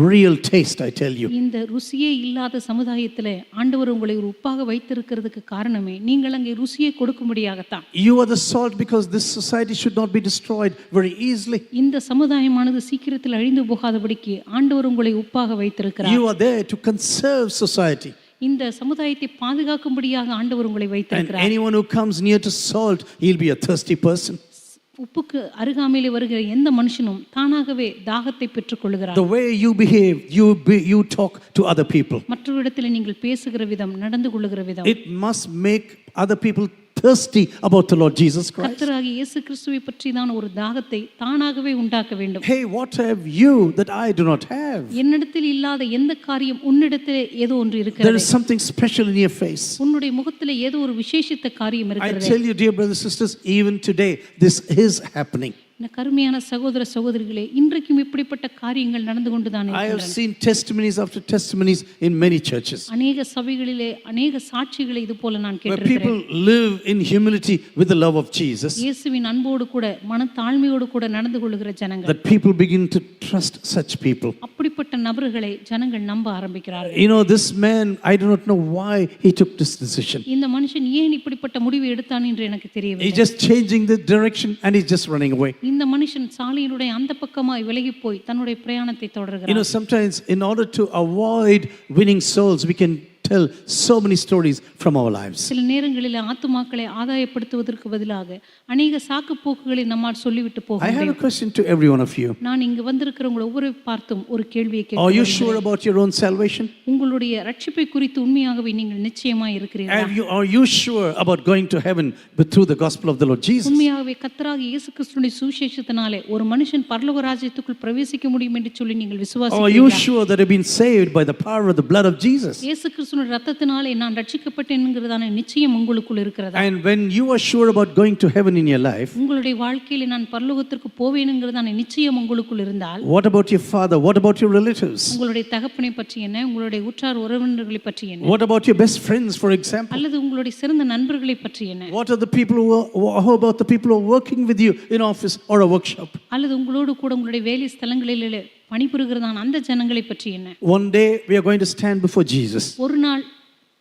real taste, I tell you. இந்த ருசியே இல்லாத சமுதாயத்திலே ஆண்டவர் உங்களை ஒரு உப்பாக வைத்திருக்கிறதுக்கு காரணமே நீங்கள் அங்கே ருசியை கொடுக்கும்படியாகத்தான். You are the salt because this society should not be destroyed very easily. இந்த சமுதாயமானது சீக்கிரத்தில் அழிந்து போகாதபடிக்கு ஆண்டவர் உங்களை உப்பாக வைத்திருக்கிறார். You are there to conserve society. இந்த சமுதாயத்தை பாதுகாக்கும்படியாக ஆண்டவர் உங்களை And வைத்திருக்கிறார். anyone who comes near to salt, he'll be a thirsty person. உப்புக்கு அருகாமையில் வருகிற எந்த மனுஷனும் தானாகவே தாகத்தை பெற்றுக்கொள்கிறார். The way you behave, you talk to other people, மற்றவரிடத்தில் நீங்கள் பேசுகிற விதம், நடந்து கொள்ளுகிற விதம், it must make other people thirsty about the Lord Jesus Christ. கர்த்தராகிய இயேசு கிறிஸ்துவை பற்றி தான் ஒரு தாகத்தை தானாகவே உண்டாக்க வேண்டும். Hey, what have you that I do not have? என்னிடத்தில் இல்லாத எந்த காரியம் உன்னிடத்திலே ஏதோ ஒன்று There இருக்கிறது. is something special in your face. உன்னுடைய முகத்திலே ஏதோ ஒரு விசேஷித்த காரியம் I இருக்கிறது. tell you, dear brothers and sisters, even today, this is happening. இந்த கருமையான சகோதர சகோதரிகளே, இன்றைக்கும் இப்படிப்பட்ட காரியங்கள் நடந்து கொண்டுதான் I have இருக்கின்றன. seen testimonies after testimonies in many churches அநேக சபைகளிலே அநேக சாட்சிகளை இது போல நான் where கேட்டிருக்கிறேன். people live in humility with the love of Jesus, இயேசுவின் அன்போடு கூட மனத்தாழ்மையோடு கூட நடந்து கொள்ளுகிற ஜனங்கள், that people begin to trust such people. அப்படிப்பட்ட நபர்களை ஜனங்கள் நம்ப ஆரம்பிக்கிறார்கள். You know, this man, I do not know why he took this decision. இந்த மனுஷன் ஏன் இப்படிப்பட்ட முடிவை எடுத்தான் என்று எனக்கு தெரியவில்லை. He's just changing the direction and he's just running away. இந்த மனுஷன் சாலையினுடைய அந்த பக்கமாய் விலகி போய் தன்னுடைய பிரயாணத்தை You know, தொடர்கிறார். sometimes in order to avoid winning souls, we can tell so many stories from our lives. சில நேரங்களில் ஆத்துமாக்களை ஆதாயப்படுத்துவதற்கு பதிலாக அநேக சாக்கு போக்குகளை நம்மால் சொல்லிவிட்டு போக I have முடியும். a question to every one of you. நான் இங்கு வந்திருக்கிறவங்களை ஒவ்வொரு பார்த்தும் ஒரு கேள்வியை Are you கேட்கிறேன். sure about your own salvation? உங்களுடைய ரட்சிப்பை குறித்து உண்மையாகவே நீங்கள் நிச்சயமாய் இருக்கிறீர்களா? Are you sure about going to heaven through the gospel of the Lord Jesus? உண்மையாகவே கர்த்தராகிய இயேசு கிறிஸ்துவின் சுவிசேஷத்தினாலே ஒரு மனுஷன் பரலோக ராஜ்யத்துக்குள் பிரவேசிக்க முடியும் என்று சொல்லி நீங்கள் Are you விசுவாசிக்கிறீர்களா? sure that you've been saved by the power of the blood of Jesus? இயேசு கிறிஸ்துவின் ரத்தத்தினாலே நான் ரட்சிக்கப்பட்டேன் என்கிறதான நிச்சயம் உங்களுக்குள் இருக்கிறதா? And when you are sure about going to heaven in your life, உங்களுடைய வாழ்க்கையில நான் பரலோகத்திற்கு போவேனுங்கிறதான நிச்சயம் உங்களுக்குள் இருந்தால், what about your father? What about your relatives? உங்களுடைய தகப்பனை பற்றி என்ன, உங்களுடைய உற்றார் உறவினர்களை பற்றி என்ன, What about your best friends, for example? அல்லது உங்களுடைய சிறந்த நண்பர்களை பற்றி என்ன, What are the people how about the people who are working with you in office or a workshop? அல்லது உங்களோடு கூட உங்களுடைய வேலை ஸ்தலங்களிலே பணிபுரிகிறதான அந்த ஜனங்களை பற்றி என்ன? One day we are going to stand before Jesus. ஒரு நாள்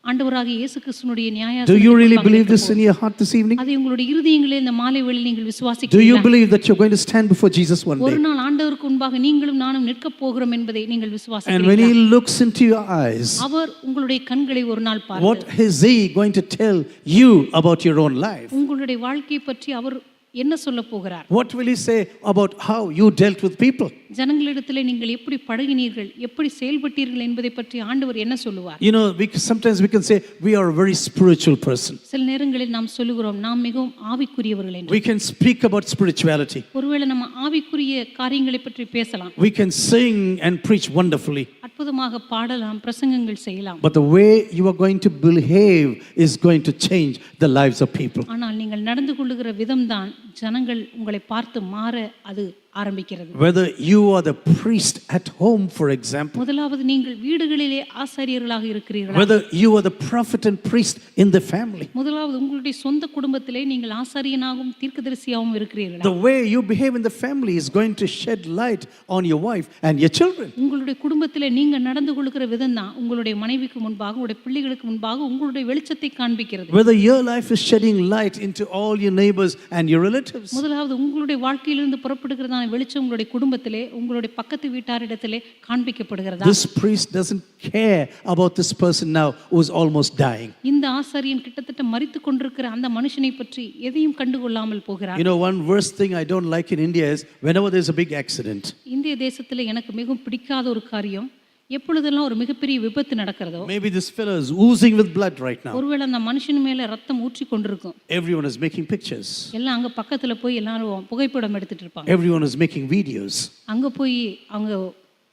ஆண்டவராகிய இயேசு கிறிஸ்துவினுடைய Do you நியாயாசனத்தில் really believe பங்கேற்க this in your heart this evening? அதை உங்களுடைய இருதயங்களில் இந்த மாலை வேளையில் நீங்கள் Do you விசுவாசிக்கிறீர்களா? believe that you're going to stand before Jesus one ஒரு day? நாள் ஆண்டவருக்கு முன்பாக நீங்களும் நானும் நிற்க போகிறோம் என்பதை நீங்கள் And when விசுவாசிக்கிறீர்களா? he looks into your eyes, அவர் உங்களுடைய கண்களை ஒரு நாள் what பார்த்து is he going to tell you about your own life? உங்களுடைய வாழ்க்கையை பற்றி அவர் என்ன சொல்ல போகிறார்? What will he say about how you dealt with people? ஜனங்களிடத்திலே நீங்கள் எப்படி பழகினீர்கள், எப்படி செயல்பட்டீர்கள் என்பதை பற்றி ஆண்டவர் என்ன சொல்லுவார்? You know, sometimes we can say we are a very spiritual person. சில நேரங்களில் நாம் சொல்லுகிறோம் நாம் மிகவும் ஆவிக்குரியவர்கள் என்று. We can speak about spirituality. ஒருவேளை நம்ம ஆவிக்குரிய காரியங்களை பற்றி பேசலாம், We can sing and preach wonderfully. அற்புதமாக பாடலாம், பிரசங்கங்கள் செய்யலாம். But the way you are going to behave is going to change the lives of people. ஆனால் நீங்கள் நடந்து கொள்ளுகிற விதம்தான் ஜனங்கள் உங்களை பார்த்து மாற அது ஆரம்பிக்கிறது. Whether you are the priest at home, for example, முதலாவது நீங்கள் வீடுகளிலே ஆசாரியர்களாக இருக்கிறீர்களா? whether you are the prophet and priest in the family, முதலாவது உங்களுடைய சொந்த குடும்பத்திலே நீங்கள் ஆசாரியனாகவும் தீர்க்கதரிசியாகவும் இருக்கிறீர்களா? the way you behave in the family is going to shed light on your wife and your children. உங்களுடைய குடும்பத்திலே நீங்க நடந்து கொள்ளுகிற விதம் தான் உங்களுடைய மனைவிக்கு முன்பாக, உங்களுடைய பிள்ளைகளுக்கு முன்பாக உங்களுடைய வெளிச்சத்தை காண்பிக்கிறது. Whether your life is shedding light into all your neighbors and your relatives. முதலாவது உங்களுடைய வாழ்க்கையிலிருந்து புறப்படுகிறதான வெளிச்சம் உங்களுடைய குடும்பத்திலே, உங்களுடைய பக்கத்து வீட்டாரிடத்திலே காண்பிக்கப்படுகிறதா? This priest doesn't care about this person now who is almost dying. இந்த ஆசாரியன் கிட்டத்தட்ட மரித்து கொண்டிருக்கிற அந்த மனுஷனை பற்றி எதையும் கண்டுகொள்ளாமல் போகிறார். You know, one worst thing I don't like in India is whenever there's a big accident, இந்திய தேசத்திலே எனக்கு மிகவும் பிடிக்காத ஒரு காரியம், எப்பொழுதெல்லாம் ஒரு மிகப்பெரிய விபத்து நடக்கிறதோ, maybe this fellow is oozing with blood right now. ஒருவேளை அந்த மனுஷன் மேல ரத்தம் ஊற்றி கொண்டிருக்கும், Everyone is making pictures. எல்லாம் அங்க பக்கத்துல போய் எல்லாரும் புகைப்படம் எடுத்துட்டு இருப்பாங்க, Everyone is making videos. அங்க போய் அவங்க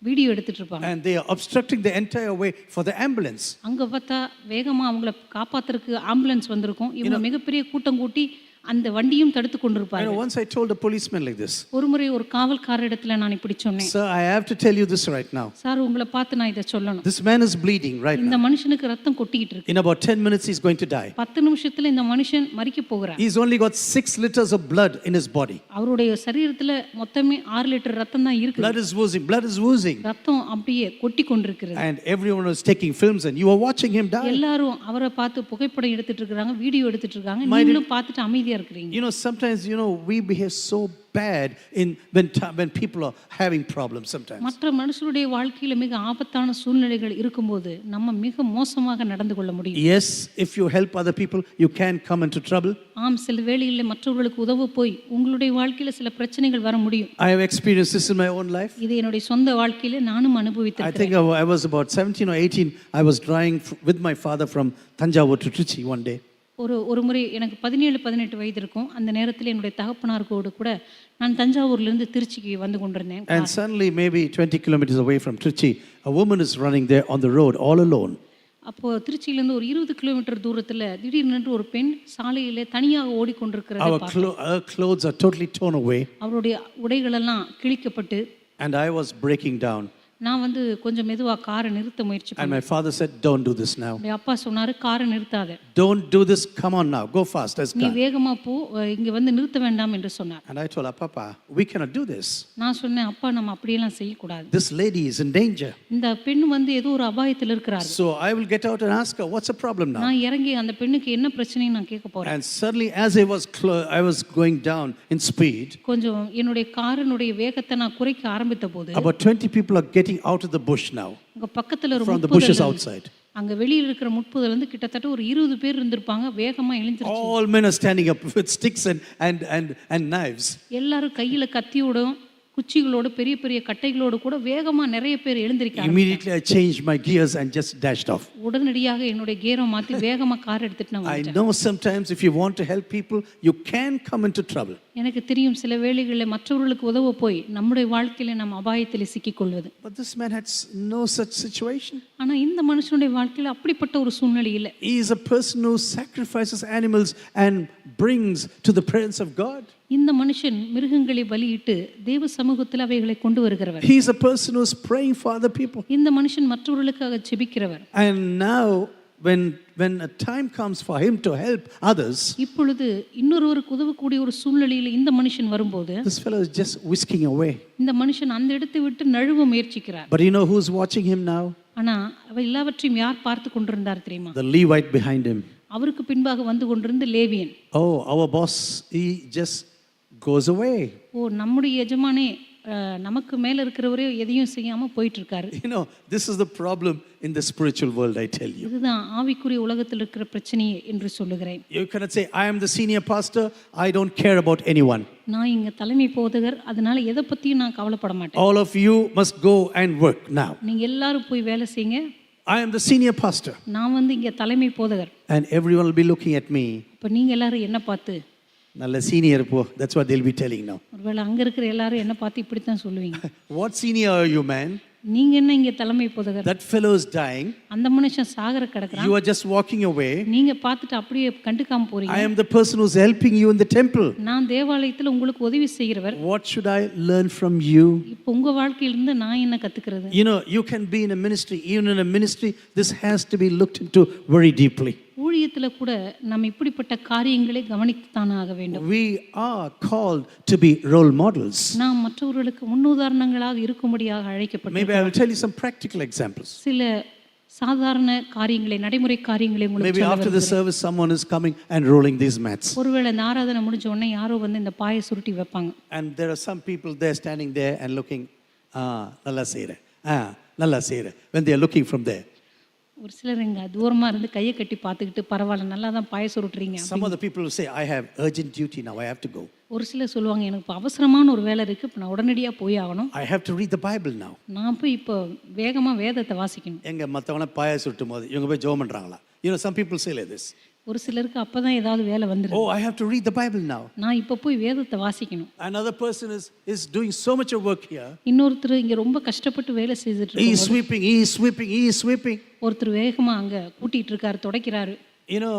வீடியோ எடுத்துட்டு இருப்பாங்க. And they are obstructing the entire way for the ambulance. அங்க பார்த்தா வேகமா அவங்கள காப்பாத்துறதுக்கு ஆம்புலன்ஸ் வந்திருக்கும், இவங்க மிகப்பெரிய கூட்டம் கூட்டி அந்த வண்டியும் தடுத்து I கொண்டிருப்பாங்க. know once I told a policeman like this, ஒரு முறை ஒரு காவல்காரரிடத்துல நான் இப்படி சொன்னேன், sir, I have to tell you this right now. Sir உங்களை பார்த்து நான் இதை சொல்லணும், This man is bleeding right இந்த now. மனுஷனுக்கு ரத்தம் கொட்டிக்கிட்டு இருக்கு, In about 10 minutes, he's going to die. 10 நிமிஷத்துல இந்த மனுஷன் மரிக்க போகிறார். He's only got 6 liters of blood in his body. அவருடைய சரீரத்துல மொத்தமே 6 லிட்டர் ரத்தம் தான் இருக்கு. Blood is oozing, blood is oozing. ரத்தம் அப்படியே கொட்டி கொண்டிருக்கிறது. And everyone was taking films and you are watching him die. எல்லாரும் அவரை பார்த்து புகைப்படம் எடுத்துட்டு இருக்காங்க, வீடியோ எடுத்துட்டு இருக்காங்க, நீங்களும் பார்த்துட்டு அமைதியா இருக்கிறீங்க. You know, sometimes, you know, we behave so bad when people are having problems sometimes. மற்ற மனுஷருடைய வாழ்க்கையில மிக ஆபத்தான சூழ்நிலைகள் இருக்கும்போது நம்ம மிக மோசமாக நடந்து கொள்ள முடியும். Yes, if you help other people, you can come into trouble. ஆம், சில வேளைகளில் மற்றவர்களுக்கு உதவ போய் உங்களுடைய வாழ்க்கையில சில பிரச்சனைகள் வர முடியும். I have experienced this in my own life. இது என்னுடைய சொந்த வாழ்க்கையில நானும் அனுபவித்திருக்கிறேன். I think I was about 17 or 18. I was driving with my father from Tanjavur to Trichy one day. ஒரு முறை எனக்கு 17 வயது இருக்கும். அந்த நேரத்தில் என்னுடைய தகப்பனாரோடு கூட நான் தஞ்சாவூர்லேருந்து திருச்சிக்கு வந்து கொண்டிருந்தேன். And suddenly, maybe 20 kilometers away from Trichy, a woman is running there on the road all alone. அப்போது திருச்சியிலேருந்து ஒரு 20 கிலோமீட்டர் தூரத்தில் திடீர்னு ஒரு பெண் சாலையில் தனியாக ஓடிக்கொண்டிருக்கிறதை பார்த்தேன். Her clothes are totally torn away. அவருடைய உடைகளெல்லாம் கிழிக்கப்பட்டு, And I was breaking down. நான் வந்து கொஞ்சம் மெதுவாக காரை நிறுத்த முயற்சி And பண்ணேன். my father said, don't do this now. என்னுடைய அப்பா சொன்னார், காரை நிறுத்தாத, Don't do this. Come on now. Go fast. Let's நீ go. வேகமாக போ, இங்கே வந்து நிறுத்த வேண்டாம் என்று சொன்னார். And I told her, Papa, we cannot do this. நான் சொன்னேன், அப்பா நம்ம அப்படியெல்லாம் செய்யக்கூடாது. This lady is in danger. இந்த பெண் வந்து ஏதோ ஒரு அபாயத்தில் இருக்கிறார். So I will get out and ask her, what's the problem now? நான் இறங்கி அந்த பெண்ணுக்கு என்ன பிரச்சனைன்னு நான் கேட்க போறேன். And suddenly, as I was going down in speed, கொஞ்சம் என்னுடைய காரினுடைய வேகத்தை நான் குறைக்க ஆரம்பித்த போது, about 20 people are getting out of the bush now. அங்க பக்கத்துல ஒரு From the 30 bushes outside. அங்க வெளியில இருக்கிற முட்புதர்ல இருந்து கிட்டத்தட்ட ஒரு 20 பேர் இருந்திருப்பாங்க. வேகமா எழுந்திருச்சு. All men are standing up with sticks and knives. எல்லாரும் கையில கத்தியோடும் குச்சிகளோட பெரிய பெரிய கட்டைகளோடு கூட வேகமா நிறைய பேர் எழுந்திருக்காங்க. Immediately I changed my gears and just dashed off. உடனடியாக என்னுடைய கியரை மாத்தி வேகமா கார் எடுத்துட்டு நான் I வந்துட்டேன். know sometimes if you want to help people, you can come into trouble. எனக்கு தெரியும் சில வேளைகளில் மற்றவர்களுக்கு உதவ போய் நம்முடைய வாழ்க்கையில நம்ம அபாயத்தில் சிக்கிக்கொள்வது. But this man had no such situation. ஆனா இந்த மனுஷனுடைய வாழ்க்கையில அப்படிப்பட்ட ஒரு சூழ்நிலை இல்லை. He is a person who sacrifices animals and brings to the presence of God. இந்த மனுஷன் மிருகங்களை பலியிட்டு தேவ சமூகத்தில் அவைகளை கொண்டு வருகிறவர். He is a person who is praying for other people. இந்த மனுஷன் மற்றவர்களுக்காக ஜெபிக்கிறவர். And now when a time comes for him to help others, இப்பொழுது இன்னொருவருக்கு உதவக்கூடிய ஒரு சூழ்நிலையில் இந்த மனுஷன் வரும்போது this fellow is just whisking away. இந்த மனுஷன் அந்த இடத்தை விட்டு நழுவ முயற்சிக்கிறார். But you know who's watching him now? ஆனா அவ எல்லாவற்றையும் யார் பார்த்து கொண்டிருந்தார் தெரியுமா? The Levite behind him. அவருக்கு பின்பாக வந்து கொண்டிருந்த லேவியன். Oh, our boss, he just goes away. ஓ, நம்முடைய எஜமானே நமக்கு மேல இருக்கிறவரே எதையும் செய்யாம போயிட்டு இருக்காரு. You know, this is the problem in the spiritual world, I tell you. இதுதான் ஆவிக்குரிய உலகத்தில் இருக்கிற பிரச்சனை என்று சொல்லுகிறேன். You cannot say, I am the senior pastor, I don't care about anyone. நான் இங்க தலைமை போதகர், அதனால எதை பத்தியும் நான் கவலைப்பட மாட்டேன். All of you must go and work now. நீங்க எல்லாரும் போய் வேலை செய்யுங்க. I am the senior pastor. நான் வந்து இங்க தலைமை போதகர். And everyone will be looking at me. இப்ப நீங்க எல்லாரும் என்ன பார்த்து, Nalla senior po, that's what they'll be telling now. ஒருவேளை அங்க இருக்கிற எல்லாரும் என்ன பார்த்து இப்படித்தான் சொல்லுவீங்க. What senior are you, man? நீங்க என்ன இங்க தலைமை போதகர்? That fellow is dying. அந்த மனுஷன் சாகர கிடக்குறான். You are just walking away. நீங்க பார்த்துட்டு அப்படியே கண்டுக்காம போறீங்க. I am the person who's helping you in the temple. நான் தேவாலயத்துல உங்களுக்கு உதவி செய்கிறவர். What should I learn from you? இப்போ உங்க வாழ்க்கையிலிருந்து நான் என்ன கத்துக்கிறது? You know, you can be in a ministry. Even in a ministry, this has to be looked into very deeply. ஊழியத்துல கூட நம்ம இப்படிப்பட்ட காரியங்களை கவனித்துத்தான் ஆக வேண்டும். We are called to be role models. நாம் மற்றவர்களுக்கு முன்னுதாரணங்களாக இருக்கும்படியாக அழைக்கப்பட்டோம். Maybe I will tell you some practical examples. சில சாதாரண காரியங்களை, நடைமுறை காரியங்களை உங்களுக்கு Maybe சொல்ல after the service, someone is coming and rolling these mats. ஒருவேளை இந்த ஆராதனை முடிஞ்ச உடனே யாரோ வந்து இந்த பாயை சுருட்டி வைப்பாங்க. And there are some people there standing there and looking, nalla seira, nalla seira, when they are looking from there. ஒரு சிலர் இங்க தூரமா இருந்து கையை கட்டி பார்த்துக்கிட்டு பரவாயில்ல நல்லா தான் பாயை சுருட்டுறீங்க. Some of the people will say, I have urgent duty now, I have to go. ஒரு சிலர் சொல்லுவாங்க, எனக்கு இப்போ அவசரமான ஒரு வேலை இருக்கு, இப்போ நான் உடனடியா போய் ஆகணும். I have to read the Bible now. நான் போய் இப்போ வேகமா வேதத்தை வாசிக்கணும். எங்க மத்தவன பாய சுட்டும் போது இவங்க போய் ஜெபம் பண்றாங்களா? You know, some people say like this. ஒரு சிலருக்கு அப்பதான் ஏதாவது வேலை வந்துருது. Oh, I have to read the Bible now. நான் இப்போ போய் வேதத்தை வாசிக்கணும். Another person is doing so much of work here. இன்னொருத்தர் இங்க ரொம்ப கஷ்டப்பட்டு வேலை செய்துட்டு He is இருக்காங்க. sweeping, he is sweeping, he is sweeping. ஒருத்தர் வேகமா அங்க கூட்டிட்டு இருக்காரு, துடைக்கிறாரு. You know,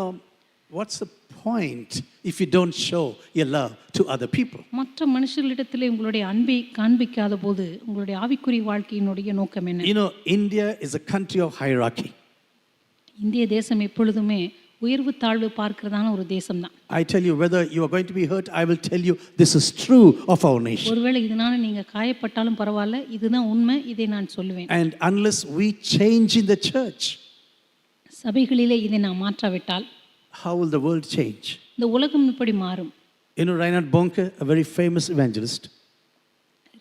what's the point if you don't show your love to other people? மற்ற மனுஷர்களிடத்தில் உங்களுடைய அன்பை காண்பிக்காத போது உங்களுடைய ஆவிக்குரிய வாழ்க்கையினுடைய நோக்கம் என்ன? You know, India is a country of hierarchy. இந்திய தேசம் எப்பொழுதுமே உயர்வு தாழ்வு பார்க்கிறதான ஒரு தேசம் தான். I tell you, whether you are going to be hurt, I will tell you this is true of our nation. ஒருவேளை இதனால நீங்க காயப்பட்டாலும் பரவாயில்ல, இதுதான் உண்மை, இதை நான் சொல்லுவேன். And unless we change in the church, சபைகளிலே இதை நான் மாற்றாவிட்டால் how will the world change? இந்த உலகம் இப்படி மாறும். You know, Reinhard Bonke, a very famous evangelist,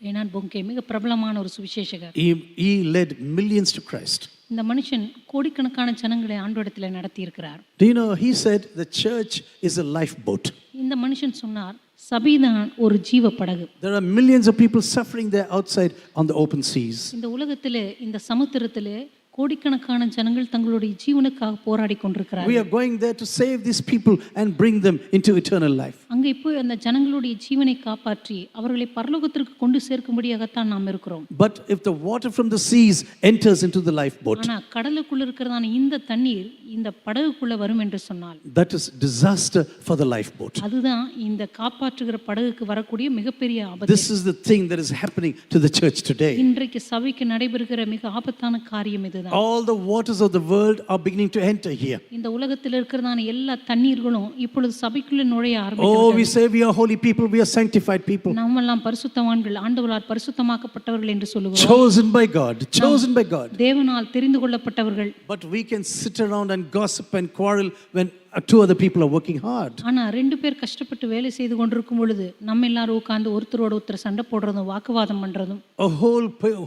ரெய்னார்ட் பொங்கே மிக பிரபலமான ஒரு சுவிசேஷகர். he led millions to Christ. இந்த மனுஷன் கோடிக்கணக்கான ஜனங்களை ஆண்டவரிடத்தில் நடத்தி இருக்கிறார். Do you know, he said the church is a lifeboat. இந்த மனுஷன் சொன்னார், சபைதான் ஒரு ஜீவ படகு. There are millions of people suffering there outside on the open seas. இந்த உலகத்திலே, இந்த சமுத்திரத்திலே கோடிக்கணக்கான ஜனங்கள் தங்களுடைய ஜீவனுக்காக போராடி கொண்டிருக்கிறார்கள். We are going there to save these people and bring them into eternal life. அங்கே போய் அந்த ஜனங்களுடைய ஜீவனை காப்பாற்றி அவர்களை பரலோகத்திற்கு கொண்டு சேர்க்கும்படியாகத்தான் நாம் இருக்கிறோம். But if the water from the seas enters into the lifeboat, ஆனா கடலுக்குள்ள இருக்கிறதான இந்த தண்ணீர் இந்த படகுக்குள்ள வரும் என்று சொன்னால் that is disaster for the lifeboat. அதுதான் இந்த காப்பாற்றுகிற படகுக்கு வரக்கூடிய மிகப்பெரிய ஆபத்து. This is the thing that is happening to the church today. இன்றைக்கு சபைக்கு நடைபெறுகிற மிக ஆபத்தான காரியம் இதுதான். All the waters of the world are beginning to enter here. இந்த உலகத்தில் இருக்கிறதான எல்லா தண்ணீர்களும் இப்பொழுது சபைக்குள்ள நுழைய Oh, ஆரம்பிக்கிறது. we say we are holy people, we are sanctified people, நாமெல்லாம் பரிசுத்தவான்கள், ஆண்டவரால் பரிசுத்தமாக்கப்பட்டவர்கள் என்று சொல்லுகிறோம். chosen by God, chosen by God. தேவனால் தெரிந்து கொள்ளப்பட்டவர்கள். But we can sit around and gossip and quarrel when two other people are working hard. ஆனா ரெண்டு பேர் கஷ்டப்பட்டு வேலை செய்து கொண்டிருக்கும் பொழுது நம்ம எல்லாரும் உட்கார்ந்து ஒருத்தரோட ஒருத்தர் சண்டை போடுறதும் வாக்குவாதம் பண்றதும். A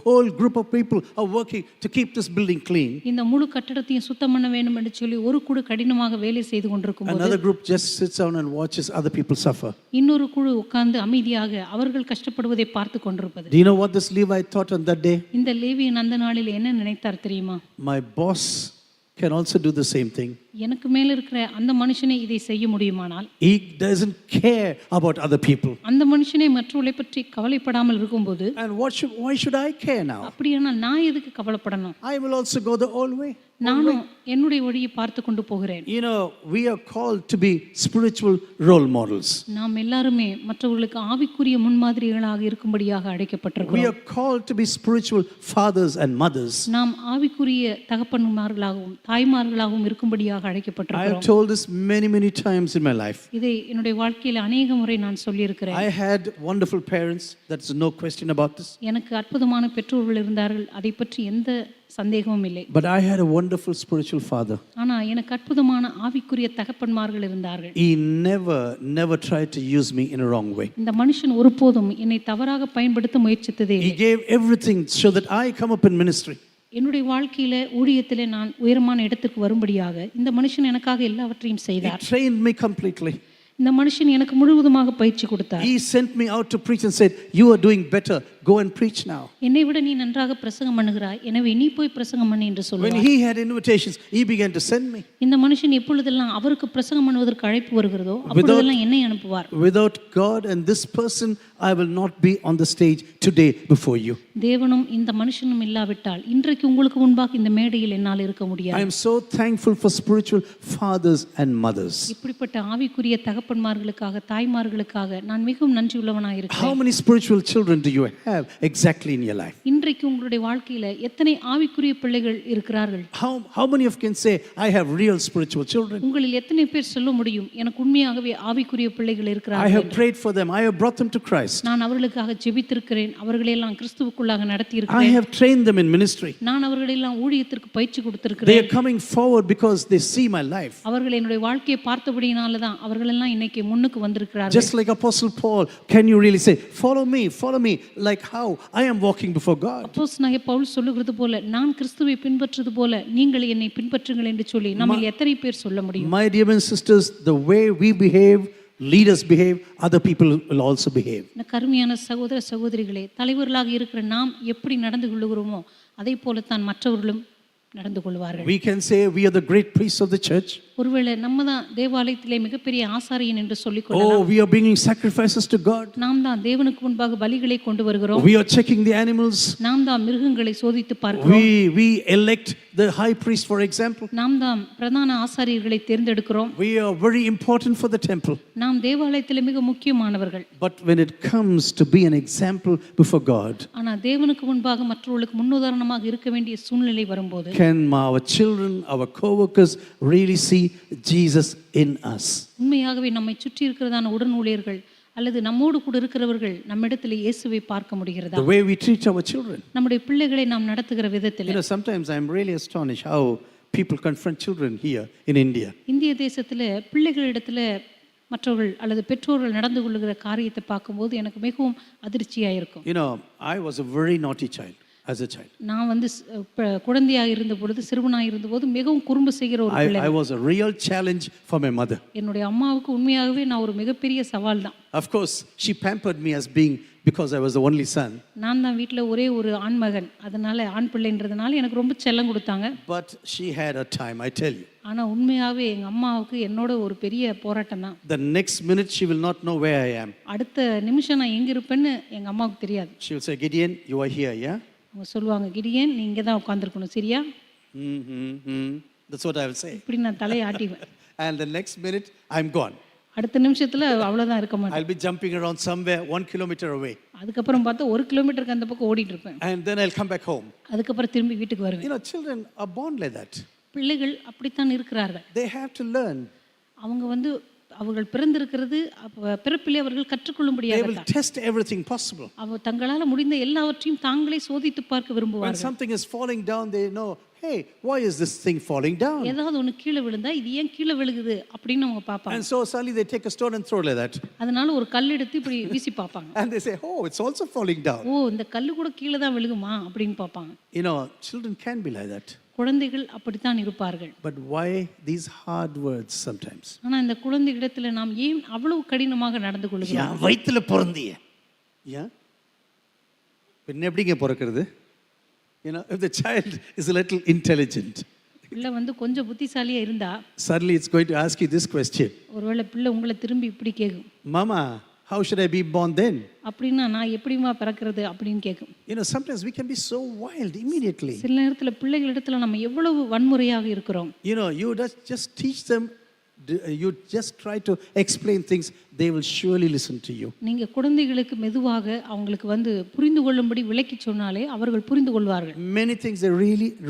whole group of people are working to keep this building clean. இந்த முழு கட்டடத்தையும் சுத்தம் பண்ண வேண்டும் என்று சொல்லி ஒரு குழு கடினமாக வேலை செய்து கொண்டிருக்கும் போது Another group just sits down and watches other people suffer. இன்னொரு குழு உட்கார்ந்து அமைதியாக அவர்கள் கஷ்டப்படுவதை பார்த்து கொண்டிருப்பது. Do you know what this Levite thought on that day? இந்த லேவியன் அந்த நாளில் என்ன நினைத்தார் தெரியுமா? My boss can also do the same thing. எனக்கு மேல இருக்கிற அந்த மனுஷனே இதை செய்ய முடியுமானால் He doesn't care about other people. அந்த மனுஷனே மற்றவர்களை பற்றி கவலைப்படாமல் இருக்கும்போது And why should I care now? அப்படியானால் நான் எதுக்கு கவலைப்படணும்? I will also go the old way. நானும் என்னுடைய வழியை பார்த்து கொண்டு போகிறேன். You know, we are called to be spiritual role models. நாம் எல்லாருமே மற்றவர்களுக்கு ஆவிக்குரிய முன்மாதிரிகளாக இருக்கும்படியாக We அழைக்கப்பட்டிருக்கிறோம். are called to be spiritual fathers and mothers. நாம் ஆவிக்குரிய தகப்பன்மார்களாகவும் தாய்மார்களாகவும் இருக்கும்படியாக I have அழைக்கப்பட்டிருக்கிறோம். told this many times in my life. இதை என்னுடைய வாழ்க்கையில் அநேக முறை நான் சொல்லியிருக்கிறேன். I had wonderful parents. That's no question about this. எனக்கு அற்புதமான பெற்றோர்கள் இருந்தார்கள், அதை பற்றி எந்த சந்தேகமும் இல்லை. But I had a wonderful spiritual father. ஆனா எனக்கு அற்புதமான ஆவிக்குரிய தகப்பன்மார்கள் இருந்தார்கள். He never tried to use me in a wrong way. இந்த மனுஷன் ஒருபோதும் என்னை தவறாக பயன்படுத்த முயற்சித்ததே He இல்லை. gave everything so that I come up in ministry. என்னுடைய வாழ்க்கையில ஊழியத்திலே நான் உயரமான இடத்துக்கு வரும்படியாக இந்த மனுஷன் எனக்காக எல்லாவற்றையும் He செய்தார். trained me completely. இந்த மனுஷன் எனக்கு முழுவதுமாக பயிற்சி கொடுத்தார். He sent me out to preach and said, "You are doing better. Go and preach now." என்னை விட நீ நன்றாக பிரசங்கம் பண்ணுகிறாய், எனவே நீ போய் பிரசங்கம் பண்ணு என்று When சொல்லுவார். he had invitations, he began to send me. இந்த மனுஷன் எப்பொழுதெல்லாம் அவருக்கு பிரசங்கம் பண்ணுவதற்கு அழைப்பு வருகிறதோ அப்பொழுதெல்லாம் என்னை அனுப்புவார். Without God and this person, I will not be on the stage today before you. தேவனும் இந்த மனுஷனும் இல்லாவிட்டால் இன்றைக்கு உங்களுக்கு முன்பாக இந்த மேடையில் என்னால் இருக்க I முடியாது. am so thankful for spiritual fathers and mothers. இப்படிப்பட்ட ஆவிக்குரிய தகப்பன்மார்களுக்காக தாய்மார்களுக்காக நான் மிகவும் நன்றியுள்ளவனாக How இருக்கிறேன். many spiritual children do you have exactly in your life? இன்றைக்கு உங்களுடைய வாழ்க்கையில எத்தனை ஆவிக்குரிய பிள்ளைகள் இருக்கிறார்கள்? How many of you can say, "I have real spiritual children"? உங்களில் எத்தனை பேர் சொல்ல முடியும் எனக்கு உண்மையாகவே ஆவிக்குரிய பிள்ளைகள் I இருக்கிறார்கள் have என்று? prayed for them. I have brought them to Christ. நான் அவர்களுக்காக ஜெபித்திருக்கிறேன், அவர்களையெல்லாம் கிறிஸ்துவுக்குள்ளாக நடத்தி I இருக்கிறேன். have trained them in ministry. நான் அவர்களெல்லாம் ஊழியத்திற்கு பயிற்சி They கொடுத்திருக்கிறேன். are coming forward because they see my life. அவர்கள் என்னுடைய வாழ்க்கையை பார்த்தபடியினால தான் அவர்களெல்லாம் இன்னைக்கு முன்னுக்கு வந்திருக்கிறார்கள். Just like Apostle Paul, can you really say, follow me, like how I am walking before God? அப்போஸ்தலனாகிய பவுல் சொல்லுகிறது போல நான் கிறிஸ்துவை பின்பற்றுவது போல நீங்கள் என்னை பின்பற்றுங்கள் என்று சொல்லி நம்ம எத்தனை பேர் சொல்ல முடியும்? My dear and sisters, the way we behave, leaders behave, other people will also behave. இந்த கருமையான சகோதர சகோதரிகளே, தலைவர்களாக இருக்கிற நாம் எப்படி நடந்து கொள்ளுகிறோமோ அதே போலத்தான் மற்றவர்களும் நடந்து கொள்வார்கள். We can say we are the great priests of the church. ஒருவேளை நம்ம தான் தேவாலயத்திலே மிகப்பெரிய ஆசாரியன் என்று சொல்லிக் கொள்ளலாம். Oh, we are bringing sacrifices to God. நாம் தான் தேவனுக்கு முன்பாக பலிகளை கொண்டு வருகிறோம். We are checking the animals. நாம் தான் மிருகங்களை சோதித்து பார்க்கிறோம். We elect the high priest, for example. நாம் தான் பிரதான ஆசாரியர்களை தேர்ந்தெடுக்கிறோம். We are very important for the temple. நாம் தேவாலயத்திலே மிக முக்கியமானவர்கள். But when it comes to be an example before God, ஆனா தேவனுக்கு முன்பாக மற்றவர்களுக்கு முன்னுதாரணமாக இருக்க வேண்டிய சூழ்நிலை வரும்போது can our children, our co-workers really see Jesus in us? உண்மையாகவே நம்மை சுற்றி இருக்கிறதான உடன் ஊழியர்கள் அல்லது நம்மோடு கூட இருக்கிறவர்கள் நம்மிடத்தில் இயேசுவை பார்க்க முடிகிறதா? The way we treat our children. நம்முடைய பிள்ளைகளை நாம் நடத்துகிற விதத்தில். You know, sometimes I'm really astonished how people confront children here in India. இந்திய தேசத்துல பிள்ளைகளிடத்துல மற்றவர்கள் அல்லது பெற்றோர்கள் நடந்து கொள்ளுகிற காரியத்தை பார்க்கும்போது எனக்கு மிகவும் அதிர்ச்சியாக இருக்கும். You know, I was a very naughty child. as a child. நான் வந்து குழந்தையாக இருந்த பொழுது, சிறுவனாக இருந்தபோது மிகவும் குறும்பு செய்கிற ஒரு பிள்ளை. I was a real challenge for my mother. என்னுடைய அம்மாவுக்கு உண்மையாகவே நான் ஒரு மிகப்பெரிய சவால் தான். Of course, she pampered me as being, because I was the only son. நான் தான் வீட்டில் ஒரே ஒரு ஆண் மகன், அதனால ஆண் பிள்ளைன்றதுனால எனக்கு ரொம்ப செல்லம் கொடுத்தாங்க. But she had her time, I tell you. ஆனால் உண்மையாகவே எங்கள் அம்மாவுக்கு என்னோட ஒரு பெரிய போராட்டம் தான். The next minute she will not know where I am. அடுத்த நிமிஷம் நான் எங்கே இருப்பேன்னு எங்கள் அம்மாவுக்கு தெரியாது. She will say, Gideon, you are here, yeah? அவங்க சொல்லுவாங்க, கிடியன் நீ இங்கே தான் உட்காந்துருக்கணும், சரியா? That's what I will say. இப்படி நான் தலையை ஆட்டிவேன். And the next minute, I'm gone. அடுத்த நிமிஷத்தில் அவ்வளோதான் இருக்க மாட்டேன். I'll be jumping around somewhere 1 kilometer away. அதுக்கப்புறம் பார்த்தா 1 கிலோமீட்டருக்கு அந்த பக்கம் ஓடிட்டு இருப்பேன். And then I'll come back home. அதுக்கப்புறம் திரும்பி வீட்டுக்கு வருவேன். You know, children are born like that. பிள்ளைகள் அப்படித்தான் இருக்கிறார்கள். They have to learn. அவங்க வந்து அவர்கள் பிறந்திருக்கிறது பிறப்பிலே அவர்கள் They கற்றுக்கொள்ளும்படியாக will test everything possible. தங்களால் முடிந்த எல்லாவற்றையும் தாங்களே சோதித்து பார்க்க When விரும்புவார்கள். something is falling down, they know, hey, why is this thing falling down? ஏதாவது ஒன்று கீழே விழுந்தா இது ஏன் கீழே விழுகுது அப்படின்னு அவங்க பார்ப்பாங்க. And so suddenly they take a stone and throw it like that. அதனால ஒரு கல் எடுத்து இப்படி வீசி பார்ப்பாங்க. And they say, oh, it's also falling down. ஓ, இந்த கல் கூட கீழே தான் விழுகுமா அப்படின்னு பார்ப்பாங்க. You know, children can be like that. குழந்தைகள் அப்படித்தான் இருப்பார்கள். But why these hard words sometimes? ஆனா இந்த குழந்தைகளிடத்துல நாம் ஏன் அவ்வளவு கடினமாக நடந்து கொள்கிறோம்? யா வயித்துல பிறந்தியே. யா பின்ன எப்படிங்க பிறக்கிறது? You know, if the child is a little intelligent, பிள்ளை வந்து கொஞ்சம் புத்திசாலியா இருந்தா suddenly it's going to ask you this question. ஒருவேளை பிள்ளை உங்களை திரும்பி இப்படி கேட்கும், Mama, how should I be born then? அப்படின்னா நான் எப்படிமா பிறக்கிறது அப்படின்னு கேட்கும். You know, sometimes we can be so wild immediately. சில நேரத்துல பிள்ளைகளிடத்துல நம்ம எவ்வளவு வன்முறையாக இருக்கிறோம். You know, you just teach them, you just try to explain things, they will surely listen to you. நீங்க குழந்தைகளுக்கு மெதுவாக அவங்களுக்கு வந்து புரிந்து கொள்ளும்படி விளக்கி சொன்னாலே அவர்கள் புரிந்து கொள்வார்கள். Many things they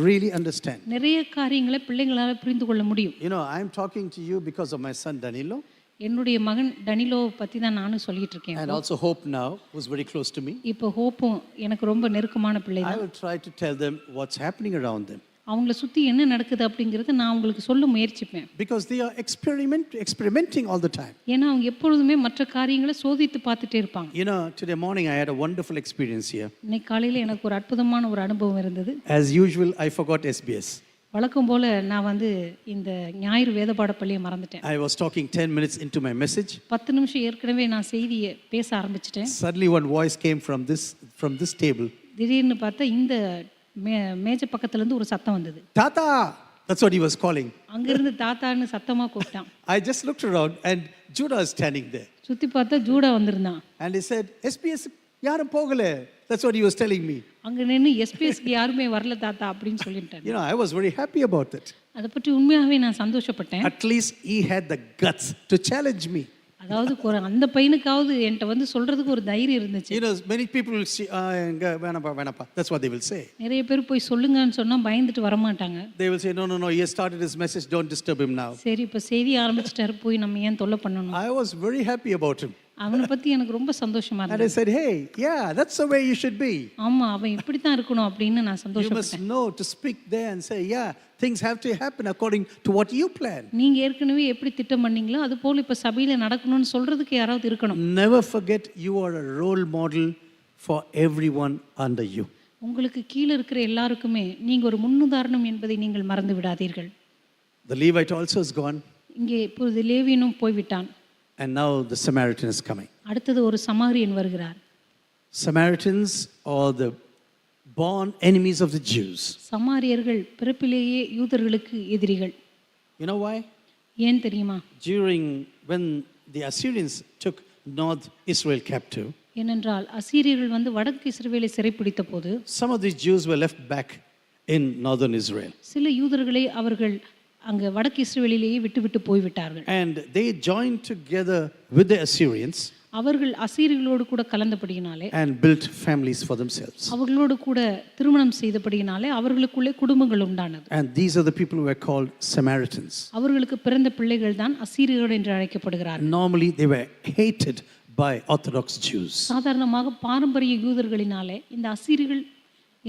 really understand. நிறைய காரியங்களை பிள்ளைகளால புரிந்து கொள்ள முடியும். You know, I am talking to you because of my son Danilo. என்னுடைய மகன் டனிலோ பத்தி தான் நானும் சொல்லிட்டு இருக்கேன். And also Hope now, who's very close to me. இப்போ ஹோப்பும் எனக்கு ரொம்ப நெருக்கமான பிள்ளை I தான். will try to tell them what's happening around them. அவங்கள சுத்தி என்ன நடக்குது அப்படிங்கறத நான் உங்களுக்கு சொல்ல முயற்சிப்பேன். Because they are experimenting all the time. ஏன்னா அவங்க எப்பொழுதுமே மற்ற காரியங்களை சோதித்து பார்த்துட்டே இருப்பாங்க. You know, today morning I had a wonderful experience here. இன்னைக்கு காலையில எனக்கு ஒரு அற்புதமான ஒரு அனுபவம் இருந்தது. As usual, I forgot SBS. வழக்கம் போல நான் வந்து இந்த ஞாயிறு வேதபாட பள்ளியை மறந்துட்டேன். I was talking 10 minutes into my message. 10 நிமிஷம் ஏற்கனவே நான் செய்தியை பேச ஆரம்பிச்சிட்டேன். Suddenly one voice came from this table. திடீர்னு பார்த்தா இந்த மேஜை பக்கத்துல இருந்து ஒரு சத்தம் வந்தது. Tata! That's what he was calling. அங்கிருந்து தாத்தான்னு சத்தமா கூப்பிட்டான். I just looked around and Judah is standing there. சுத்தி பார்த்தா ஜூடா வந்திருந்தான். And he said, SBS yarum pogale. That's what he was telling me. அங்க நின்னு எஸ்பிஎஸ்க்கு யாருமே வரல தாத்தா அப்படின்னு சொல்லிட்டாரு. You know, I was very happy about it. அதை பற்றி உண்மையாகவே நான் சந்தோஷப்பட்டேன். At least he had the guts to challenge me. அதாவது அந்த பையனுக்காவது என்கிட்ட வந்து சொல்றதுக்கு ஒரு தைரியம் இருந்துச்சு. You know, many people will say, venappa. That's what they will say. நிறைய பேர் போய் சொல்லுங்கன்னு சொன்னா பயந்துட்டு வர மாட்டாங்க. They will say, no, he has started his message, don't disturb him now. சரி இப்ப செய்தி ஆரம்பிச்சிட்டாரு, போய் நம்ம ஏன் தொல்லை பண்ணணும். I was very happy about him. அவனை பத்தி எனக்கு ரொம்ப சந்தோஷமா And I இருந்துச்சு. said, hey, yeah, that's the way you should be. ஆமா, அவன் இப்படி தான் இருக்கணும் அப்படின்னு நான் You சந்தோஷப்பட்டேன். must know to speak there and say, yeah, things have to happen according to what you plan. நீங்க ஏற்கனவே எப்படி திட்டம் பண்ணீங்களோ அது போல இப்ப சபையில நடக்கணும்னு சொல்றதுக்கு யாராவது இருக்கணும். Never forget you are a role model for everyone under you. உங்களுக்கு கீழ இருக்கிற எல்லாருக்குமே நீங்க ஒரு முன்னுதாரணம் என்பதை நீங்கள் மறந்து விடாதீர்கள். The Levite also is gone. இங்கே இப்பொழுது லேவியனும் போய்விட்டான். And now the Samaritan is coming. அடுத்தது ஒரு சமாரியன் வருகிறார். Samaritans are the born enemies of the Jews. சமாரியர்கள் பிறப்பிலேயே யூதர்களுக்கு எதிரிகள். You know why? ஏன் தெரியுமா? When the Assyrians took North Israel captive, ஏனென்றால் அசீரியர்கள் வந்து வடக்கு இஸ்ரவேலை சிறைப்பிடித்த போது some of these Jews were left back in northern Israel. சில யூதர்களை அவர்கள் அங்க வடக்கு இஸ்ரவேலிலேயே விட்டு போய்விட்டார்கள். And they joined together with the Assyrians. அவர்கள் அசீரியர்களோடு கூட கலந்தபடியினாலே and built families for themselves. அவர்களோடு கூட திருமணம் செய்தபடியினாலே அவர்களுக்குள்ளே குடும்பங்கள் உண்டானது. And these are the people who were called Samaritans. அவர்களுக்கு பிறந்த பிள்ளைகள் தான் அசீரியர்கள் என்று அழைக்கப்படுகிறார்கள். Normally they were hated by Orthodox Jews. சாதாரணமாக பாரம்பரிய யூதர்களினாலே இந்த அசீரியர்கள்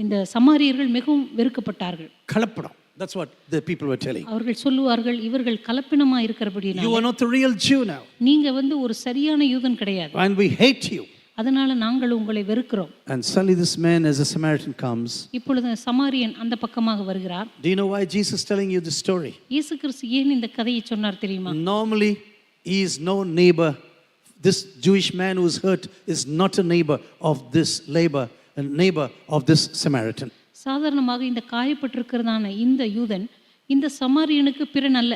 இந்த சமாரியர்கள் மிகவும் வெறுக்கப்பட்டார்கள். கலப்படம். That's what the people were telling. அவர்கள் சொல்லுவார்கள், இவர்கள் கலப்பினமா இருக்கிறபடியினால You are not the real Jew now. நீங்க வந்து ஒரு சரியான யூதன் கிடையாது. And we hate you. அதனால நாங்கள் உங்களை வெறுக்கிறோம். And suddenly this man as a Samaritan comes. இப்பொழுது சமாரியன் அந்த பக்கமாக வருகிறார். Do you know why Jesus is telling you this story? இயேசு கிறிஸ்து ஏன் இந்த கதையை சொன்னார் தெரியுமா? Normally, he is no neighbor. This Jewish man who is hurt is not a neighbor of this neighbor of this Samaritan. சாதாரணமாக இந்த காயப்பட்டிருக்கிறதான இந்த யூதன் இந்த சமாரியனுக்கு பிறன் அல்ல.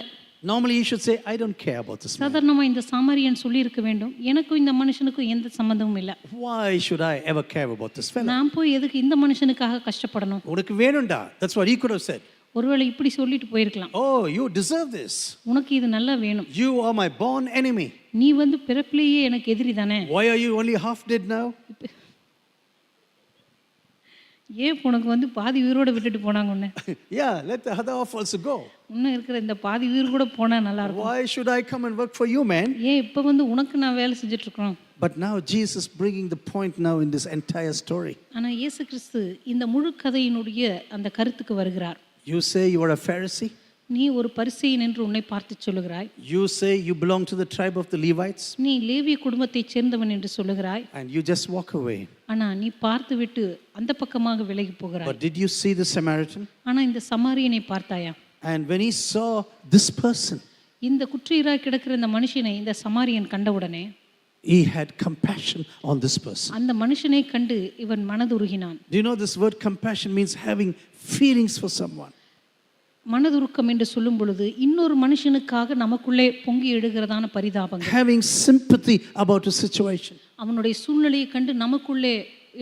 Normally, he should say, I don't care about this man. சாதாரணமாக இந்த சமாரியன் சொல்லியிருக்க வேண்டும், எனக்கும் இந்த மனுஷனுக்கும் எந்த சம்பந்தமும் இல்லை. Why should I ever care about this fellow? நான் போய் எதுக்கு இந்த மனுஷனுக்காக கஷ்டப்படணும்? உனக்கு வேணும்டா. That's what he could have said. ஒருவேளை இப்படி சொல்லிட்டு போயிருக்கலாம். Oh, you deserve this. உனக்கு இது நல்லா வேணும். You are my born enemy. நீ வந்து பிறப்பிலேயே எனக்கு எதிரி தானே. Why are you only half dead now? ஏன் உனக்கு வந்து பாதி உயிரோட விட்டுட்டு போனாங்க உன்னை? Yeah, let the other half also go. இன்னும் இருக்கிற இந்த பாதி உயிர் கூட போனா நல்லா இருக்கும். Why should I come and work for you, man? ஏன் இப்போ வந்து உனக்கு நான் வேலை செஞ்சுட்டு இருக்கோம்? But now Jesus bringing the point now in this entire story. ஆனா இயேசு கிறிஸ்து இந்த முழு கதையினுடைய அந்த கருத்துக்கு வருகிறார். You say you are a Pharisee? நீ ஒரு பரிசேயன் என்று உன்னை பார்த்து சொல்லுகிறாய். You say you belong to the tribe of the Levites? நீ லேவிய குடும்பத்தைச் சேர்ந்தவன் என்று சொல்லுகிறாய். And you just walk away. ஆனா நீ பார்த்து விட்டு அந்த பக்கமாக விலகி போகிறாய். But did you see the Samaritan? ஆனா இந்த சமாரியனை பார்த்தாயா? And when he saw this person, இந்த குற்றீராய் கிடக்கிற இந்த மனுஷனை இந்த சமாரியன் கண்டவுடனே he had compassion on this person. அந்த மனுஷனை கண்டு இவன் மனதுருகினான். Do you know this word compassion means having feelings for someone? மனதுருக்கம் என்று சொல்லும் பொழுது இன்னொரு மனுஷனுக்காக நமக்குள்ளே பொங்கி எழுகிறதான பரிதாபங்கள். Having sympathy about a situation. அவனுடைய சூழ்நிலையை கண்டு நமக்குள்ளே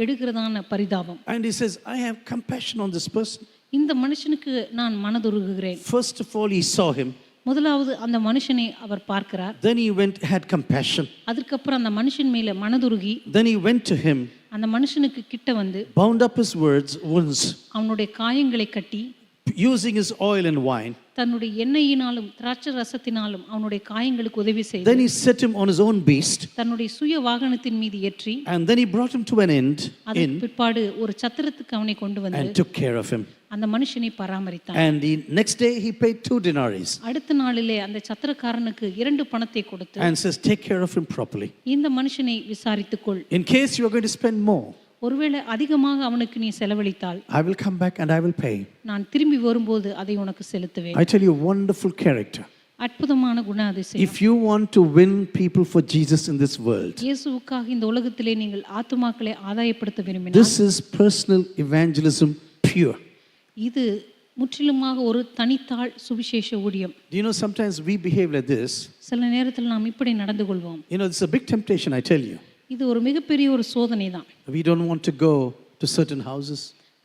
எழுகிறதான பரிதாபம். And he says, I have compassion on this person. இந்த மனுஷனுக்கு நான் மனதுருகுகிறேன். First of all, he saw him. முதலாவது அந்த மனுஷனை அவர் பார்க்கிறார். Then he had compassion. அதுக்கப்புறம் அந்த மனுஷன் மேல மனதுருகி Then he went to him, அந்த மனுஷனுக்கு கிட்ட வந்து bound up his wounds, அவனுடைய காயங்களை கட்டி using his oil and wine. தன்னுடைய எண்ணெயினாலும் திராட்சை ரசத்தினாலும் அவனுடைய காயங்களுக்கு உதவி செய்து Then he set him on his own beast. தன்னுடைய சுய வாகனத்தின் மீது ஏற்றி And then he brought him to an end அதன் பிற்பாடு ஒரு சத்திரத்துக்கு அவனை கொண்டு வந்து and took care of him. அந்த மனுஷனை பராமரித்தான். And the next day he paid 2 denarii. அடுத்த நாளிலே அந்த சத்திரக்காரனுக்கு 2 பணத்தை கொடுத்து And says, take care of him properly. இந்த மனுஷனை விசாரித்துக்கொள். In case you are going to spend more, ஒருவேளை அதிகமாக அவனுக்கு நீ செலவழித்தால் I will come back and I will pay. நான் திரும்பி வரும்போது அதை உனக்கு செலுத்துவேன். I tell you, wonderful character. அற்புதமான குணாதிசயம். If you want to win people for Jesus in this world, இயேசுவுக்காக இந்த உலகத்திலே நீங்கள் ஆத்துமாக்களை ஆதாயப்படுத்த விரும்பினால் this is personal evangelism pure. இது முற்றிலுமாக ஒரு தனித்தாள் சுவிசேஷ ஊழியம். Do you know sometimes we behave like this? சில நேரத்தில் நாம் இப்படி நடந்து கொள்வோம். You know, it's a big temptation, I tell you. இது ஒரு மிகப்பெரிய ஒரு சோதனை தான். We don't want to go to certain houses.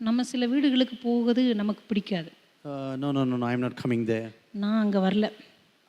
நம்ம சில வீடுகளுக்கு போவது நமக்கு பிடிக்காது. No, I'm not coming there. நான் அங்க வரல.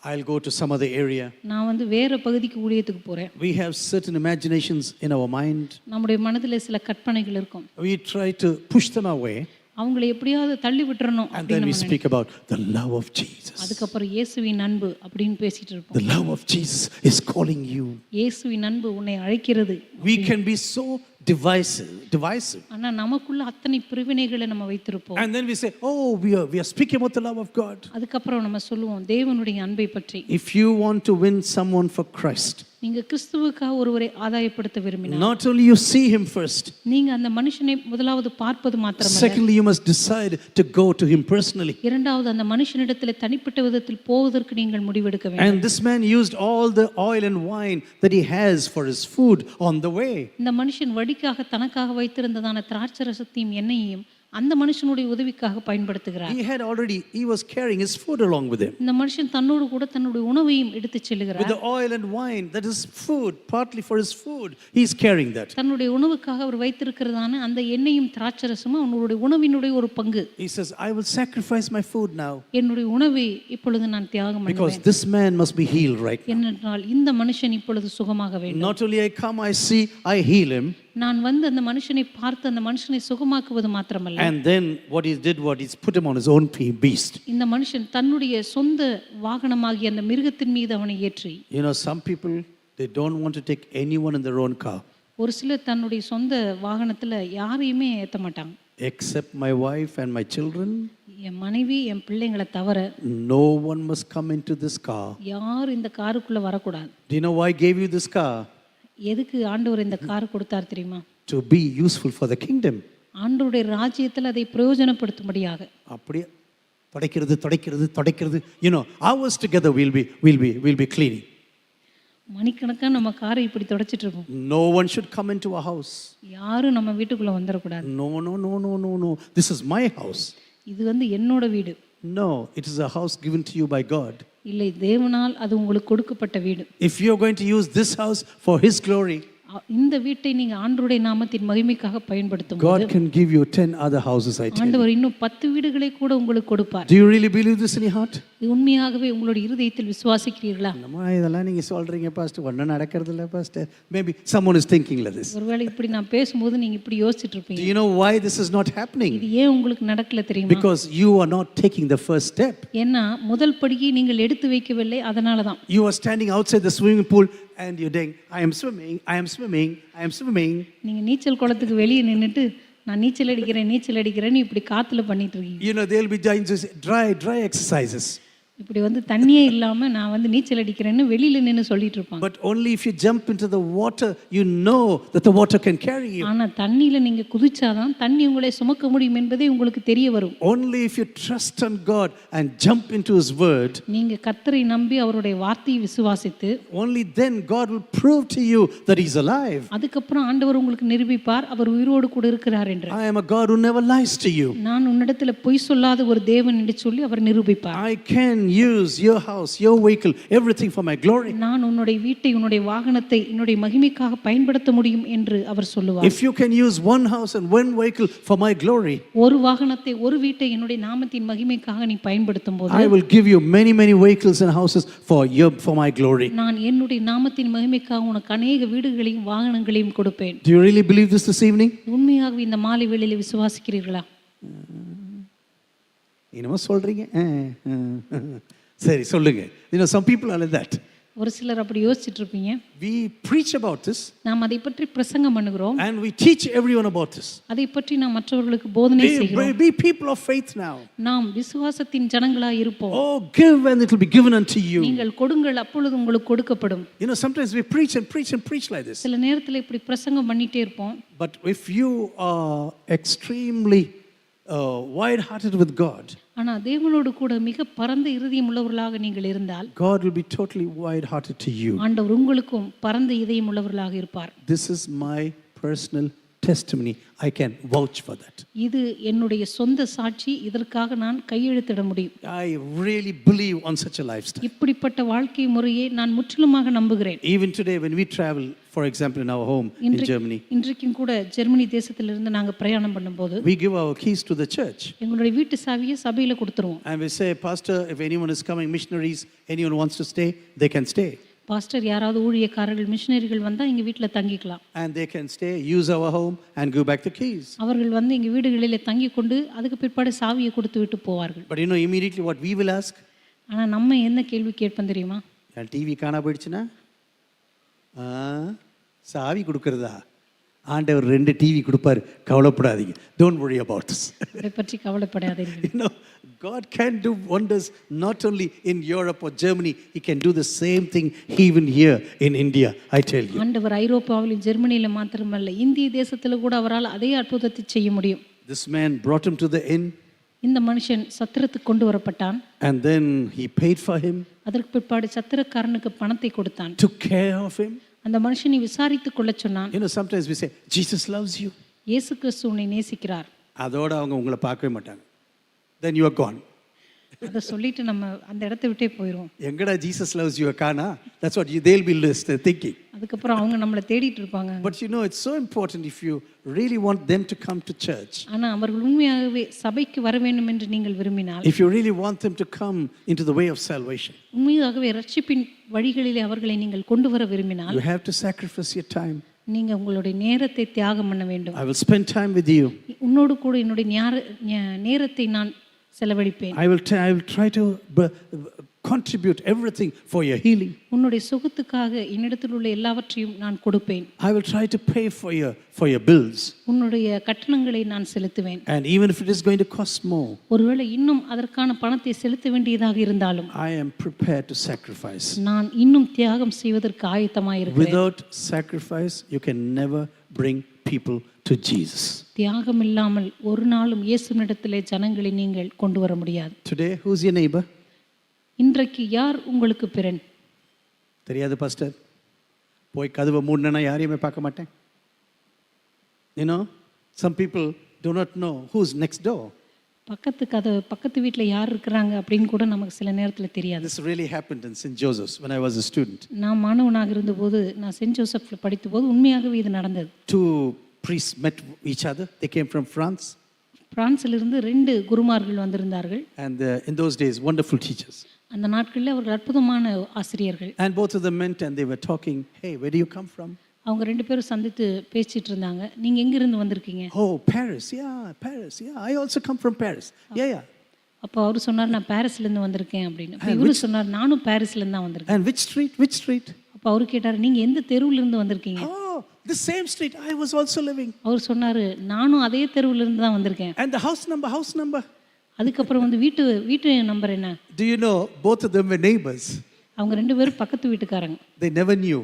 I'll go to some other area. நான் வந்து வேற பகுதிக்கு ஊழியத்துக்கு போறேன். We have certain imaginations in our mind. நம்முடைய மனதில் சில கற்பனைகள் இருக்கும். We try to push them away. அவங்களை எப்படியாவது தள்ளி விட்டுறணும். And then we speak about the love of Jesus. அதுக்கப்புறம் இயேசுவின் அன்பு அப்படின்னு பேசிட்டு இருப்போம். The love of Jesus is calling you. இயேசுவின் அன்பு உன்னை அழைக்கிறது. We can be so divisive. ஆனா நமக்குள்ள அத்தனை பிரிவினைகளை நம்ம வைத்திருப்போம். And then we say, oh, we are speaking about the love of God. அதுக்கப்புறம் நம்ம சொல்லுவோம் தேவனுடைய அன்பை பற்றி. If you want to win someone for Christ, நீங்க கிறிஸ்துவுக்காக ஒருவரை ஆதாயப்படுத்த விரும்பினால் not only you see him first, நீங்க அந்த மனுஷனை முதலாவது பார்ப்பது மாத்திரமல்ல, secondly you must decide to go to him personally. இரண்டாவது அந்த மனுஷனிடத்தில் தனிப்பட்ட விதத்தில் போவதற்கு நீங்கள் முடிவெடுக்க வேண்டும். And this man used all the oil and wine that he has for his food on the way. இந்த மனுஷன் வடிக்காக தனக்காக வைத்திருந்ததான திராட்சை ரசத்தையும் எண்ணெயையும் அந்த மனுஷனுடைய உதவிக்காக பயன்படுத்துகிறார். He was carrying his food along with him. இந்த மனுஷன் தன்னோடு கூட தன்னுடைய உணவையும் எடுத்து செல்கிறார். With the oil and wine, that is food, partly for his food, he is carrying that. தன்னுடைய உணவுக்காக அவர் வைத்திருக்கிறதான அந்த எண்ணெயும் திராட்சை ரசமும் அவனுடைய உணவினுடைய ஒரு பங்கு. He says, I will sacrifice my food now. என்னுடைய உணவை இப்பொழுது நான் தியாகம் பண்ணுவேன். Because this man must be healed right now. ஏனென்றால் இந்த மனுஷன் இப்பொழுது சுகமாக வேண்டும். Not only I come, I see, I heal him. நான் வந்து அந்த மனுஷனை பார்த்து அந்த மனுஷனை சுகமாக்குவது மாத்திரமல்ல. And then what he did, he's put him on his own beast. இந்த மனுஷன் தன்னுடைய சொந்த வாகனமாகிய அந்த மிருகத்தின் மீது அவனை ஏற்றி. You know, some people, they don't want to take anyone in their own car. ஒரு சிலர் தன்னுடைய சொந்த வாகனத்துல யாரையுமே ஏத்த மாட்டாங்க. Except my wife and my children. என் மனைவி என் பிள்ளைங்களை தவிர no one must come into this car. யார் இந்த காருக்குள்ள வரக்கூடாது. Do you know why I gave you this car? எதுக்கு ஆண்டவர் இந்த கார் கொடுத்தார் தெரியுமா? To be useful for the kingdom. ஆண்டவருடைய ராஜ்யத்தில் அதை பிரயோஜனப்படுத்தும்படியாக. அப்படியே தொடைக்கிறது hours together we'll be cleaning. மணிக்கணக்காக நம்ம காரை இப்படி தொடச்சிட்டு இருக்கோம். No one should come into a house. யாரும் நம்ம வீட்டுக்குள்ள வந்துடக்கூடாது. No. This is my house. இது வந்து என்னோட வீடு. No, it is a house given to you by God. இல்லை, தேவனால் அது உங்களுக்கு கொடுக்கப்பட்ட வீடு. If you are going to use this house for his glory, இந்த வீட்டை நீங்க ஆண்டவருடைய நாமத்தின் மகிமைக்காக பயன்படுத்தும் God can give you 10 other houses, I tell you. ஆண்டவர் இன்னும் 10 வீடுகளை கூட உங்களுக்கு கொடுப்பார். Do you really believe this in your heart? இது உண்மையாகவே உங்களுடைய இருதயத்தில் விசுவாசிக்கிறீர்களா? நம்ம இதெல்லாம் நீங்க சொல்றீங்க பாஸ்டர், ஒண்ணும் நடக்கிறது இல்ல pastor. Maybe someone is thinking like this. ஒருவேளை இப்படி நான் பேசும்போது நீங்க இப்படி யோசிச்சிட்டு இருப்பீங்க. Do you know why this is not happening? இது ஏன் உங்களுக்கு நடக்கல தெரியுமா? Because you are not taking the first step. ஏன்னா முதல் படியை நீங்கள் எடுத்து வைக்கவில்லை, அதனால தான். You are standing outside the swimming pool and you're saying, I am swimming. நீங்க நீச்சல் குளத்துக்கு வெளியே நின்னுட்டு நான் நீச்சல் அடிக்கிறேன்னு இப்படி காத்துல பண்ணிட்டு இருக்கீங்க. They'll be doing just dry exercises. இப்படி வந்து தண்ணியே இல்லாம நான் வந்து நீச்சல் அடிக்கிறேன்னு வெளியில நின்னு சொல்லிட்டு இருப்பாங்க. But only if you jump into the water, you know that the water can carry you. ஆனா தண்ணியில நீங்க குதிச்சாதான் தண்ணி உங்களை சுமக்க முடியும் என்பதே உங்களுக்கு தெரிய வரும். Only if you trust on God and jump into his word. நீங்க கர்த்தரை நம்பி அவருடைய வார்த்தையை விசுவாசித்து, only then God will prove to you that he's alive. அதுக்கப்புறம் ஆண்டவர் உங்களுக்கு நிரூபிப்பார் அவர் உயிரோடு கூட இருக்கிறார் என்று. I am a God who never lies to you. நான் உன்னிடத்தில் பொய் சொல்லாத ஒரு தேவன் என்று சொல்லி அவர் நிரூபிப்பார். I can use your house, your vehicle, everything for my glory. நான் உன்னுடைய வீட்டை, உன்னுடைய வாகனத்தை என்னுடைய மகிமைக்காக பயன்படுத்த முடியும் என்று அவர் சொல்லுவார். If you can use one house and one vehicle for my glory, ஒரு வாகனத்தை ஒரு வீட்டை என்னுடைய நாமத்தின் மகிமைக்காக நீ பயன்படுத்தும்போது, I will give you many vehicles and houses for my glory. நான் என்னுடைய நாமத்தின் மகிமைக்காக உனக்கு अनेक வீடுகளையும் வாகனங்களையும் கொடுப்பேன். Do you really believe this evening? உண்மையாகவே இந்த மாலை வேளையிலே விசுவாசிக்கிறீர்களா? என்னமோ சொல்றீங்க, சரி சொல்லுங்க. some people are like that. ஒரு சிலர் அப்படி யோசிச்சிட்டு இருப்பீங்க. We preach about this. நாம் அதை பற்றி பிரசங்கம் பண்ணுகிறோம். And we teach everyone about this. அதை பற்றி நாம் மற்றவர்களுக்கு போதனை செய்கிறோம். Be people of faith now. நாம் விசுவாசத்தின் ஜனங்களாய் இருப்போம். Oh, give and it will be given unto you. நீங்கள் கொடுங்கள், அப்பொழுது உங்களுக்கு கொடுக்கப்படும். Sometimes we preach like this. சில நேரத்துல இப்படி பிரசங்கம் பண்ணிட்டே இருப்போம். But if you are extremely wide hearted with God, ஆனா தேவனோடு கூட மிக பரந்த இருதயம் உள்ளவர்களாக நீங்கள் இருந்தால், God will be totally wide hearted to you. ஆண்டவர் உங்களுக்கும் பரந்த இதயம் உள்ளவர்களாக இருப்பார். This is my personal testimony. I can vouch for that. இது என்னுடைய சொந்த சாட்சி, இதற்காக நான் கையெழுத்திட முடியும். I really believe on such a lifestyle. இப்படிப்பட்ட வாழ்க்கை முறையை நான் முற்றிலுமாக நம்புகிறேன். Even today when we travel, for example in our home in Germany, இன்றைக்கும் கூட ஜெர்மனி தேசத்திலிருந்து நாங்க பிரயாணம் பண்ணும்போது, we give our keys to the church. எங்களுடைய வீட்டு சாவியை சபையில கொடுத்துருவோம். And we say, Pastor, if anyone is coming, missionaries, anyone wants to stay, they can stay. Pastor யாராவது ஊழியக்காரர்கள் மிஷனரிகள் வந்தா எங்க வீட்ல தங்கிக்கலாம். And they can stay, use our home and give back the keys. அவர்கள் வந்து எங்க வீடுகளிலே தங்கி கொண்டு அதுக்கு பிற்பாடு சாவியை கொடுத்து விட்டு போவார்கள். But immediately what we will ask? ஆனா நம்ம என்ன கேள்வி கேட்போம் தெரியுமா? டிவி காணா போயிடுச்சுனா சாவி கொடுக்கறதா? ஆண்டவர் 2 டிவி கொடுப்பாரு, கவலைப்படாதீங்க. Don't worry about this. அதை பற்றி கவலைப்படாதீர்கள். God can do wonders not only in Europe or Germany, he can do the same thing even here in India, I tell you. ஆண்டவர் ஐரோப்பாவிலும் ஜெர்மனியில மாத்திரமல்ல, இந்திய தேசத்துல கூட அவரால் அதே அற்புதத்தை செய்ய முடியும். This man brought him to the inn. இந்த மனுஷன் சத்திரத்துக்கு கொண்டு வரப்பட்டான். And then he paid for him. அதற்கு பிற்பாடு சத்திரக்காரனுக்கு பணத்தை கொடுத்தான். Took care of him. அந்த மனுஷனை விசாரித்துக் கொள்ள சொன்னான். Sometimes we say Jesus loves you. இயேசு கிறிஸ்து உன்னை நேசிக்கிறார். அதோட அவங்க உங்களை பார்க்கவே மாட்டாங்க. Then you are gone. அத சொல்லிட்டு நம்ம அந்த இடத்தை விட்டே போயிடுவோம். எங்கடா Jesus loves you காணா? That's what they'll be thinking. அதுக்கப்புறம் அவங்க நம்மளை தேடிட்டு இருப்பாங்க. But it's so important if you really want them to come to church. ஆனா அவர்கள் உண்மையாகவே சபைக்கு வர வேண்டும் என்று நீங்கள் விரும்பினால், if you really want them to come into the way of salvation, உண்மையாகவே ரட்சிப்பின் வழிகளிலே அவர்களை நீங்கள் கொண்டு வர விரும்பினால், you have to sacrifice your time. நீங்க உங்களுடைய நேரத்தை தியாகம் பண்ண வேண்டும். I will spend time with you. உன்னோடு கூட என்னுடைய நேரத்தை நான் செலவழிப்பேன். I will try to contribute everything for your healing. உன்னுடைய சுகத்துக்காக என்னிடத்தில் உள்ள எல்லாவற்றையும் நான் கொடுப்பேன். I will try to pay for your bills. உன்னுடைய கட்டணங்களை நான் செலுத்துவேன். And even if it is going to cost more, ஒருவேளை இன்னும் அதற்கான பணத்தை செலுத்த வேண்டியதாக இருந்தாலும் I am prepared to sacrifice. நான் இன்னும் தியாகம் செய்வதற்கு ஆயத்தமாக இருக்கிறேன். Without sacrifice, you can never bring people to Jesus. தியாகம் இல்லாமல் ஒரு நாளும் இயேசுவினிடத்திலே ஜனங்களை நீங்கள் கொண்டு வர முடியாது. Today, who's your neighbor? இன்றைக்கு யார் உங்களுக்கு பிறன்? தெரியாது பாஸ்டர். போய் கதவை மூடனா யாரையுமே பார்க்க மாட்டேன். You know, some people do not know who's next door. பக்கத்து வீட்டில் யார் இருக்கிறாங்க அப்படின்னு கூட நமக்கு சில நேரத்தில் தெரியாது. This really happened in St. Joseph's when I was a student. நான் மாணவனாக இருந்தபோது, நான் சென்ட் ஜோசப்ல படித்தபோது உண்மையாகவே இது நடந்தது. Two priests met each other. They came from France. பிரான்சிலிருந்து 2 குருமார்கள் வந்திருந்தார்கள். And in those days, wonderful teachers. அந்த நாட்களில் அவர்கள் அற்புதமான ஆசிரியர்கள். And both of them met and they were talking, hey, where do you come from? அவங்க 2 பேரும் சந்தித்து பேசிட்டு இருந்தாங்க. நீங்க எங்க இருந்து வந்திருக்கீங்க? Oh, Paris. Yeah, Paris. Yeah, I also come from Paris. Yeah, yeah. அப்போ அவர் சொன்னார், நான் பாரிஸ்ல இருந்து வந்திருக்கேன் அப்படின்னு. அப்போ இவரு சொன்னார், நானும் பாரிஸ்ல இருந்து தான் வந்திருக்கேன். And which street? Which street? அப்போ அவர் கேட்டார், நீங்க எந்த தெருவுல இருந்து வந்திருக்கீங்க? Oh, the same street I was also living. அவர் சொன்னாரு, நானும் அதே தெருவுல இருந்து தான் வந்திருக்கேன். And the house number? அதுக்கப்புறம் வந்து வீட்டு நம்பர் என்ன? Do you know both of them were neighbors? அவங்க 2 பேரும் பக்கத்து வீட்டுக்காரங்க. They never knew.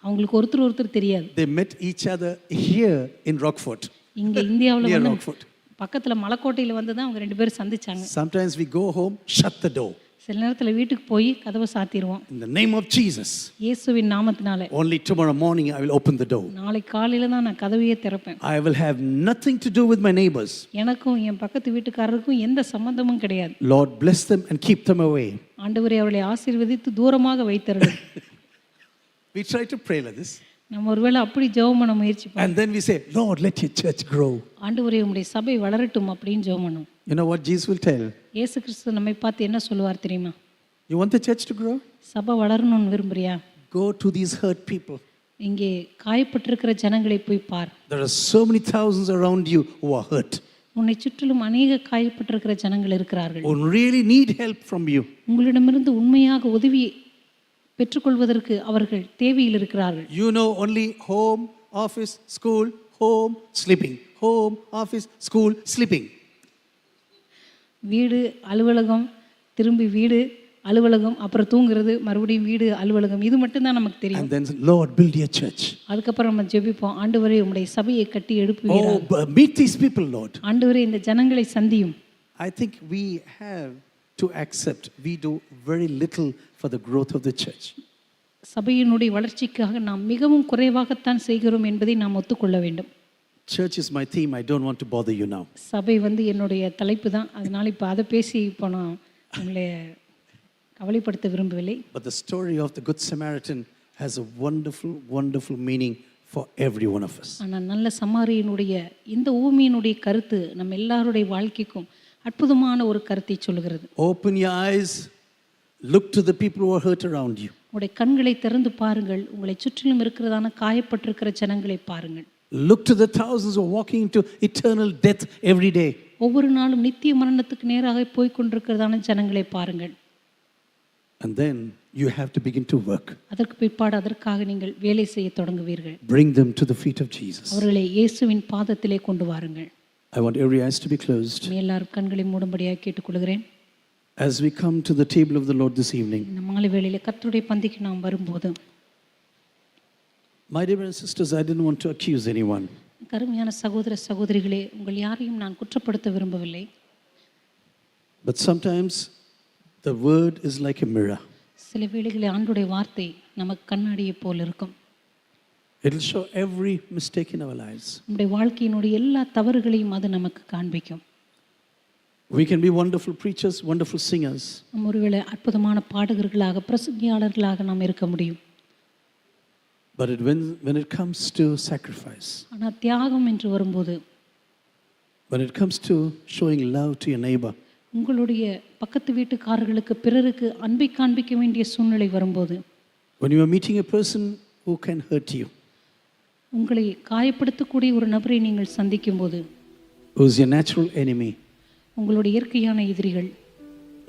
அவங்களுக்கு ஒருத்தர் தெரியாது. They met each other here in Rockford. இங்க இந்தியாவுல Near வந்து Rockford. பக்கத்துல மலைக்கோட்டையில வந்து தான் அவங்க 2 பேரும் சந்திச்சாங்க. Sometimes we go home, shut the door. சில நேரத்துல வீட்டுக்கு போய் கதவை சாத்திடுவோம். In the name of Jesus. இயேசுவின் நாமத்தினாலே. Only tomorrow morning I will open the door. நாளை காலையில தான் நான் கதவையே திறப்பேன். I will have nothing to do with my neighbors. எனக்கும் என் பக்கத்து வீட்டுக்காரருக்கும் எந்த சம்பந்தமும் கிடையாது. Lord, bless them and keep them away. ஆண்டவரே அவர்களை ஆசீர்வதித்து தூரமாக வைத்தருளும். We try to pray like this. நம்ம ஒருவேளை அப்படி ஜெபம் பண்ண முயற்சி பண்ணுவோம். And then we say, Lord, let your church grow. ஆண்டவரே உம்முடைய சபை வளரட்டும் அப்படின்னு ஜெபம் பண்ணுவோம். You know what Jesus will tell? இயேசு கிறிஸ்து நம்மை பார்த்து என்ன சொல்லுவார் தெரியுமா? You want the church to grow? சபை வளரணும்னு விரும்புறியா? Go to these hurt people. இங்கே காயப்பட்டிருக்கிற ஜனங்களை போய் பார். There are so many thousands around you who are hurt. உன்னை சுற்றிலும் அநேக காயப்பட்டிருக்கிற ஜனங்கள் இருக்கிறார்கள். Who really need help from you. உங்களிடமிருந்து உண்மையாக உதவி பெற்றுக்கொள்வதற்கு அவர்கள் தேவையில் இருக்கிறார்கள். You know only home, office, school, home, sleeping. Home, office, school, sleeping. வீடு, அலுவலகம், திரும்பி வீடு, அலுவலகம், அப்புறம் தூங்குறது, மறுபடியும் வீடு, அலுவலகம், இது மட்டும் தான் நமக்கு தெரியும். And then Lord, build your church. அதுக்கப்புறம் நம்ம ஜெபிப்போம், ஆண்டவரே உம்முடைய சபையை கட்டி எழுப்புவீராக. Oh, meet these people, Lord. ஆண்டவரே இந்த ஜனங்களை சந்தியும். I think we have to accept we do very little for the growth of the church. சபையினுடைய வளர்ச்சிக்காக நாம் மிகவும் குறைவாகத்தான் செய்கிறோம் என்பதை நாம் ஒத்துக்கொள்ள வேண்டும். Church is my theme. I don't want to bother you now. சபை வந்து என்னுடைய தலைப்பு தான். அதனால இப்போ அதை பேசி இப்போ நான் உங்களை கவலைப்படுத்த விரும்பவில்லை. But the story of the Good Samaritan has a wonderful, wonderful meaning for every one of us. ஆனால் நல்ல சமாரியனுடைய இந்த ஊமையினுடைய கருத்து நம்ம எல்லாருடைய வாழ்க்கைக்கும் அற்புதமான ஒரு கருத்தை சொல்லுகிறது. Open your eyes, look to the people who are hurt around you. உங்களுடைய கண்களை திறந்து பாருங்கள், உங்களை சுற்றிலும் இருக்கிறதான காயப்பட்டிருக்கிற ஜனங்களை பாருங்கள். Look to the thousands who are walking into eternal death every day. ஒவ்வொரு நாளும் நித்திய மரணத்துக்கு நேராக போய் கொண்டிருக்கிறதான ஜனங்களை பாருங்கள். And then you have to begin to work. அதற்கு பிற்பாடு அதற்காக நீங்கள் வேலை செய்ய தொடங்குவீர்கள். Bring them to the feet of Jesus. அவர்களை இயேசுவின் பாதத்திலே கொண்டு வாருங்கள். I want every eyes to be closed. எல்லாரும் கண்களை மூடும்படியாக கேட்டுக்கொள்கிறேன். As we come to the table of the Lord this evening, இந்த மாலை வேளையிலே கர்த்தருடைய பந்திக்கு நாம் வரும்போது, my dear and sisters, I didn't want to accuse anyone. கருமையான சகோதர சகோதரிகளே, உங்கள் யாரையும் நான் குற்றப்படுத்த விரும்பவில்லை. But sometimes the word is like a mirror. சில வேளைகளில் ஆண்டவருடைய வார்த்தை நமக்கு கண்ணாடியை போல் இருக்கும். It will show every mistake in our lives. நம்முடைய வாழ்க்கையினுடைய எல்லா தவறுகளையும் அது நமக்கு காண்பிக்கும். We can be wonderful preachers, wonderful singers. நம்ம ஒருவேளை அற்புதமான பாடகர்களாக, பிரசங்கியாளர்களாக நாம் இருக்க முடியும். But when it comes to sacrifice, ஆனால் தியாகம் என்று வரும்போது, when it comes to showing love to your neighbor, உங்களுடைய பக்கத்து வீட்டுக்காரர்களுக்கு பிறருக்கு அன்பை காண்பிக்க வேண்டிய சூழ்நிலை வரும்போது, when you are meeting a person who can hurt you, உங்களை காயப்படுத்தக்கூடிய ஒரு நபரை நீங்கள் சந்திக்கும் போது, who is your natural enemy, உங்களுடைய இயற்கையான எதிரிகள்.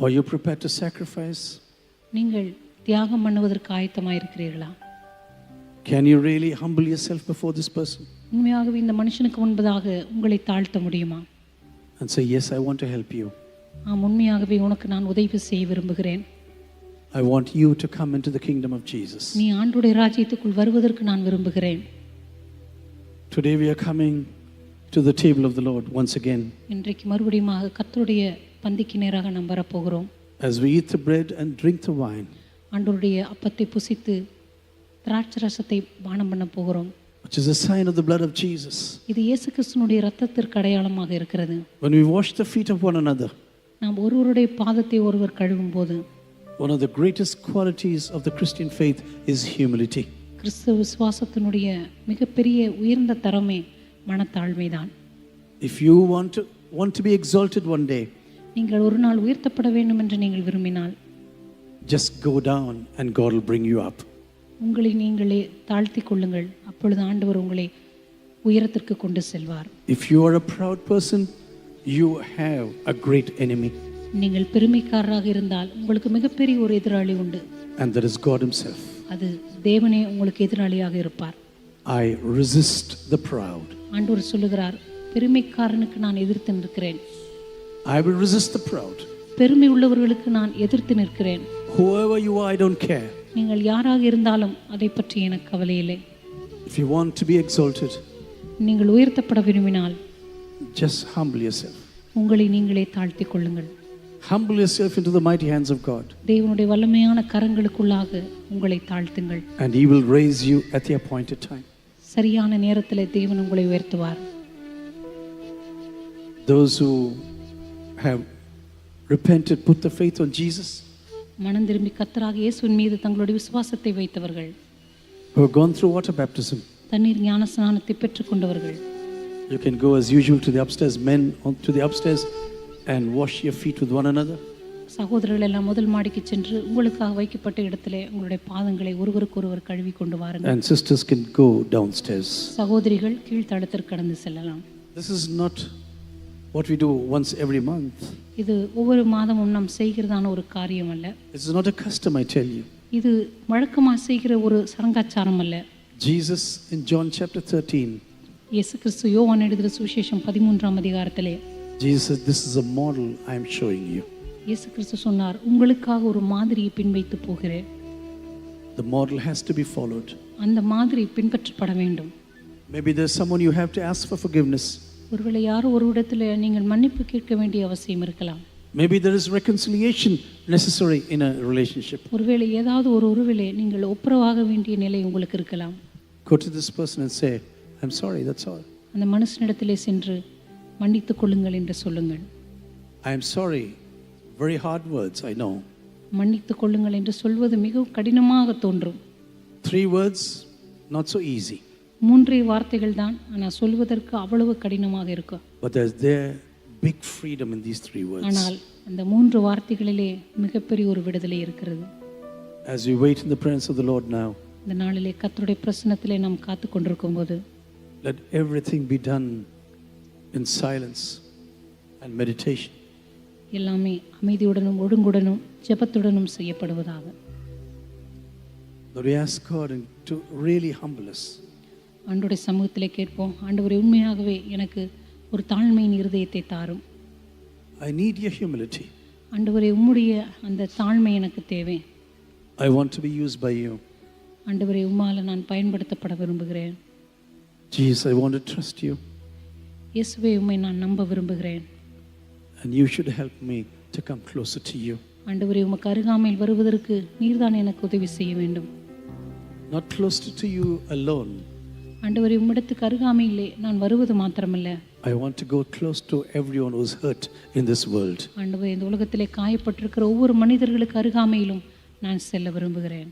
Are you prepared to sacrifice? நீங்கள் தியாகம் பண்ணுவதற்கு ஆயத்தமாயிருக்கிறீர்களா? Can you really humble yourself before this person உண்மையாகவே இந்த மனுஷனுக்கு முன்பதாக உங்களை தாழ்த்த முடியுமா? and say, yes, I want to help you. ஆம், உண்மையாகவே உனக்கு நான் உதவி செய்ய விரும்புகிறேன். I want you to come into the kingdom of Jesus. நீ ஆண்டவருடைய ராஜ்யத்துக்குள் வருவதற்கு நான் விரும்புகிறேன். Today we are coming to the table of the Lord once again. இன்றைக்கு மறுபடியுமாக கர்த்தருடைய பந்திக்கு நேராக நாம் வரப்போகிறோம். As we eat the bread and drink the wine, ஆண்டவருடைய அப்பத்தை புசித்து திராட்சை ரசத்தை பானம் பண்ண போகிறோம். which is a sign of the blood of Jesus. இது இயேசு கிறிஸ்துவினுடைய இரத்தத்திற்கு அடையாளமாக இருக்கிறது. When we wash the feet of one another, நாம் ஒருவருடைய பாதத்தை ஒருவர் கழுவும் போது one of the greatest qualities of the Christian faith is humility. கிறிஸ்துவ விசுவாசத்தினுடைய மிகப்பெரிய உயர்ந்த தரமே மனத்தாழ்மைதான். If you want to be exalted one day, நீங்கள் ஒரு நாள் உயர்த்தப்பட வேண்டும் என்று நீங்கள் விரும்பினால் just go down and God will bring you up. உங்களை நீங்களே தாழ்த்தி கொள்ளுங்கள். அப்பொழுது ஆண்டவர் உங்களை உயரத்திற்கு கொண்டு செல்வார். If you are a proud person, you have a great enemy, நீங்கள் பெருமைக்காரராக இருந்தால் உங்களுக்கு மிகப்பெரிய ஒரு எதிராளி உண்டு. and that is God himself. அது தேவனே உங்களுக்கு எதிராளியாக இருப்பார். I resist the proud. ஆண்டவர் சொல்லுகிறார், பெருமைக்காரனுக்கு நான் எதிர்த்து நிற்கிறேன். I will resist the proud. பெருமை உள்ளவர்களுக்கு நான் எதிர்த்து நிற்கிறேன். Whoever you are, I don't care. நீங்கள் யாராக இருந்தாலும் அதை பற்றி எனக்கு கவலை இல்லை. If you want to be exalted, நீங்கள் உயர்த்தப்பட விரும்பினால் just humble yourself. உங்களை நீங்களே தாழ்த்தி கொள்ளுங்கள். Humble yourself into the mighty hands of God, தேவனுடைய வல்லமையான கரங்களுக்குள்ளாக உங்களை தாழ்த்துங்கள். and he will raise you at the appointed time. சரியான நேரத்தில் தேவன் உங்களை உயர்த்துவார். Those who have repented, put the faith on Jesus, மனம் திரும்பி கர்த்தராகிய இயேசுவின் மீது தங்களுடைய விசுவாசத்தை வைத்தவர்கள், who have gone through water baptism. தண்ணீர் ஞான ஸ்நானத்தை பெற்றுக்கொண்டவர்கள், You can go as usual to the upstairs, men to the upstairs, and wash your feet with one another. சகோதரர்கள் எல்லாம் முதல் மாடிக்கு சென்று உங்களுக்காக வைக்கப்பட்ட இடத்திலே உங்களுடைய பாதங்களை ஒருவருக்கொருவர் கழுவி கொண்டு வாருங்கள். And sisters can go downstairs. சகோதரிகள் கீழ்த்தளத்திற்கு கடந்து செல்லலாம். This is not what we do once every month. இது ஒவ்வொரு மாதமும் நாம் செய்கிறதான ஒரு காரியம் அல்ல. This is not a custom, I tell you. இது வழக்கமாக செய்கிற ஒரு சடங்காச்சாரம் அல்ல. Jesus in John chapter 13, இயேசு கிறிஸ்து யோவான் எழுதின சுவிசேஷம் 13ஆம் அதிகாரத்திலே Jesus said, this is a model I am showing you. இயேசு கிறிஸ்து சொன்னார், உங்களுக்காக ஒரு மாதிரியை பின்வைத்து போகிறேன். The model has to be followed. அந்த மாதிரி பின்பற்றப்பட வேண்டும். Maybe there's someone you have to ask for forgiveness. ஒருவேளை யாரோ ஒரு இடத்துல நீங்கள் மன்னிப்பு கேட்க வேண்டிய அவசியம் இருக்கலாம். Maybe there is reconciliation necessary in a relationship. ஒருவேளை ஏதாவது ஒருவேளை நீங்கள் ஒப்புரவாக வேண்டிய நிலை உங்களுக்கு இருக்கலாம். Go to this person and say, I'm sorry, that's all. அந்த மனுஷனிடத்திலே சென்று மன்னித்துக் கொள்ளுங்கள் என்று சொல்லுங்கள். I am sorry. Very hard words, I know. மன்னித்துக் கொள்ளுங்கள் என்று சொல்வது மிகவும் கடினமாக தோன்றும். 3 words, not so easy. 3 வார்த்தைகள் தான், ஆனால் சொல்வதற்கு அவ்வளவு கடினமாக இருக்கும். But there's big freedom in these 3 words. ஆனால் அந்த 3 வார்த்தைகளிலே மிகப்பெரிய ஒரு விடுதலை இருக்கிறது. As we wait in the presence of the Lord now, இந்த நாளிலே கர்த்தருடைய பிரசன்னத்திலே நாம் காத்து கொண்டிருக்கும் போது let everything be done in silence and meditation. எல்லாமே அமைதியுடனும் ஒழுங்குடனும் ஜெபத்துடனும் செய்யப்படுவதாக. Lord, we ask God to really humble us. ஆண்டவருடைய சமூகத்திலே கேட்போம், ஆண்டவரே உண்மையாகவே எனக்கு ஒரு தாழ்மையின் இருதயத்தை தாரும். I need your humility. ஆண்டவரே உம்முடைய அந்த தாழ்மை எனக்கு தேவை. I want to be used by you. ஆண்டவரே உம்மால நான் பயன்படுத்தப்பட விரும்புகிறேன். Jesus, I want to trust you. இயேசுவே உம்மை நான் நம்ப விரும்புகிறேன். And you should help me to come closer to you. ஆண்டவரே உமக்கு அருகாமையில் வருவதற்கு நீர்தான் எனக்கு உதவி செய்ய வேண்டும். Not closer to you alone. ஆண்டவரே உம்மிடத்துக்கு அருகாமையிலே நான் வருவது மாத்திரமல்ல, I want to go close to everyone who's hurt in this world. ஆண்டவரே இந்த உலகத்திலே காயப்பட்டிருக்கிற ஒவ்வொரு மனிதர்களுக்கு அருகாமையிலும் நான் செல்ல விரும்புகிறேன்.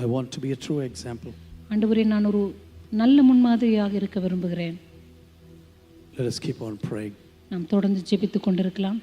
I want to be a true example. ஆண்டவரே நான் ஒரு நல்ல முன்மாதிரியாக இருக்க விரும்புகிறேன். Let us keep on praying. நாம் தொடர்ந்து ஜெபித்துக் கொண்டிருக்கலாம்.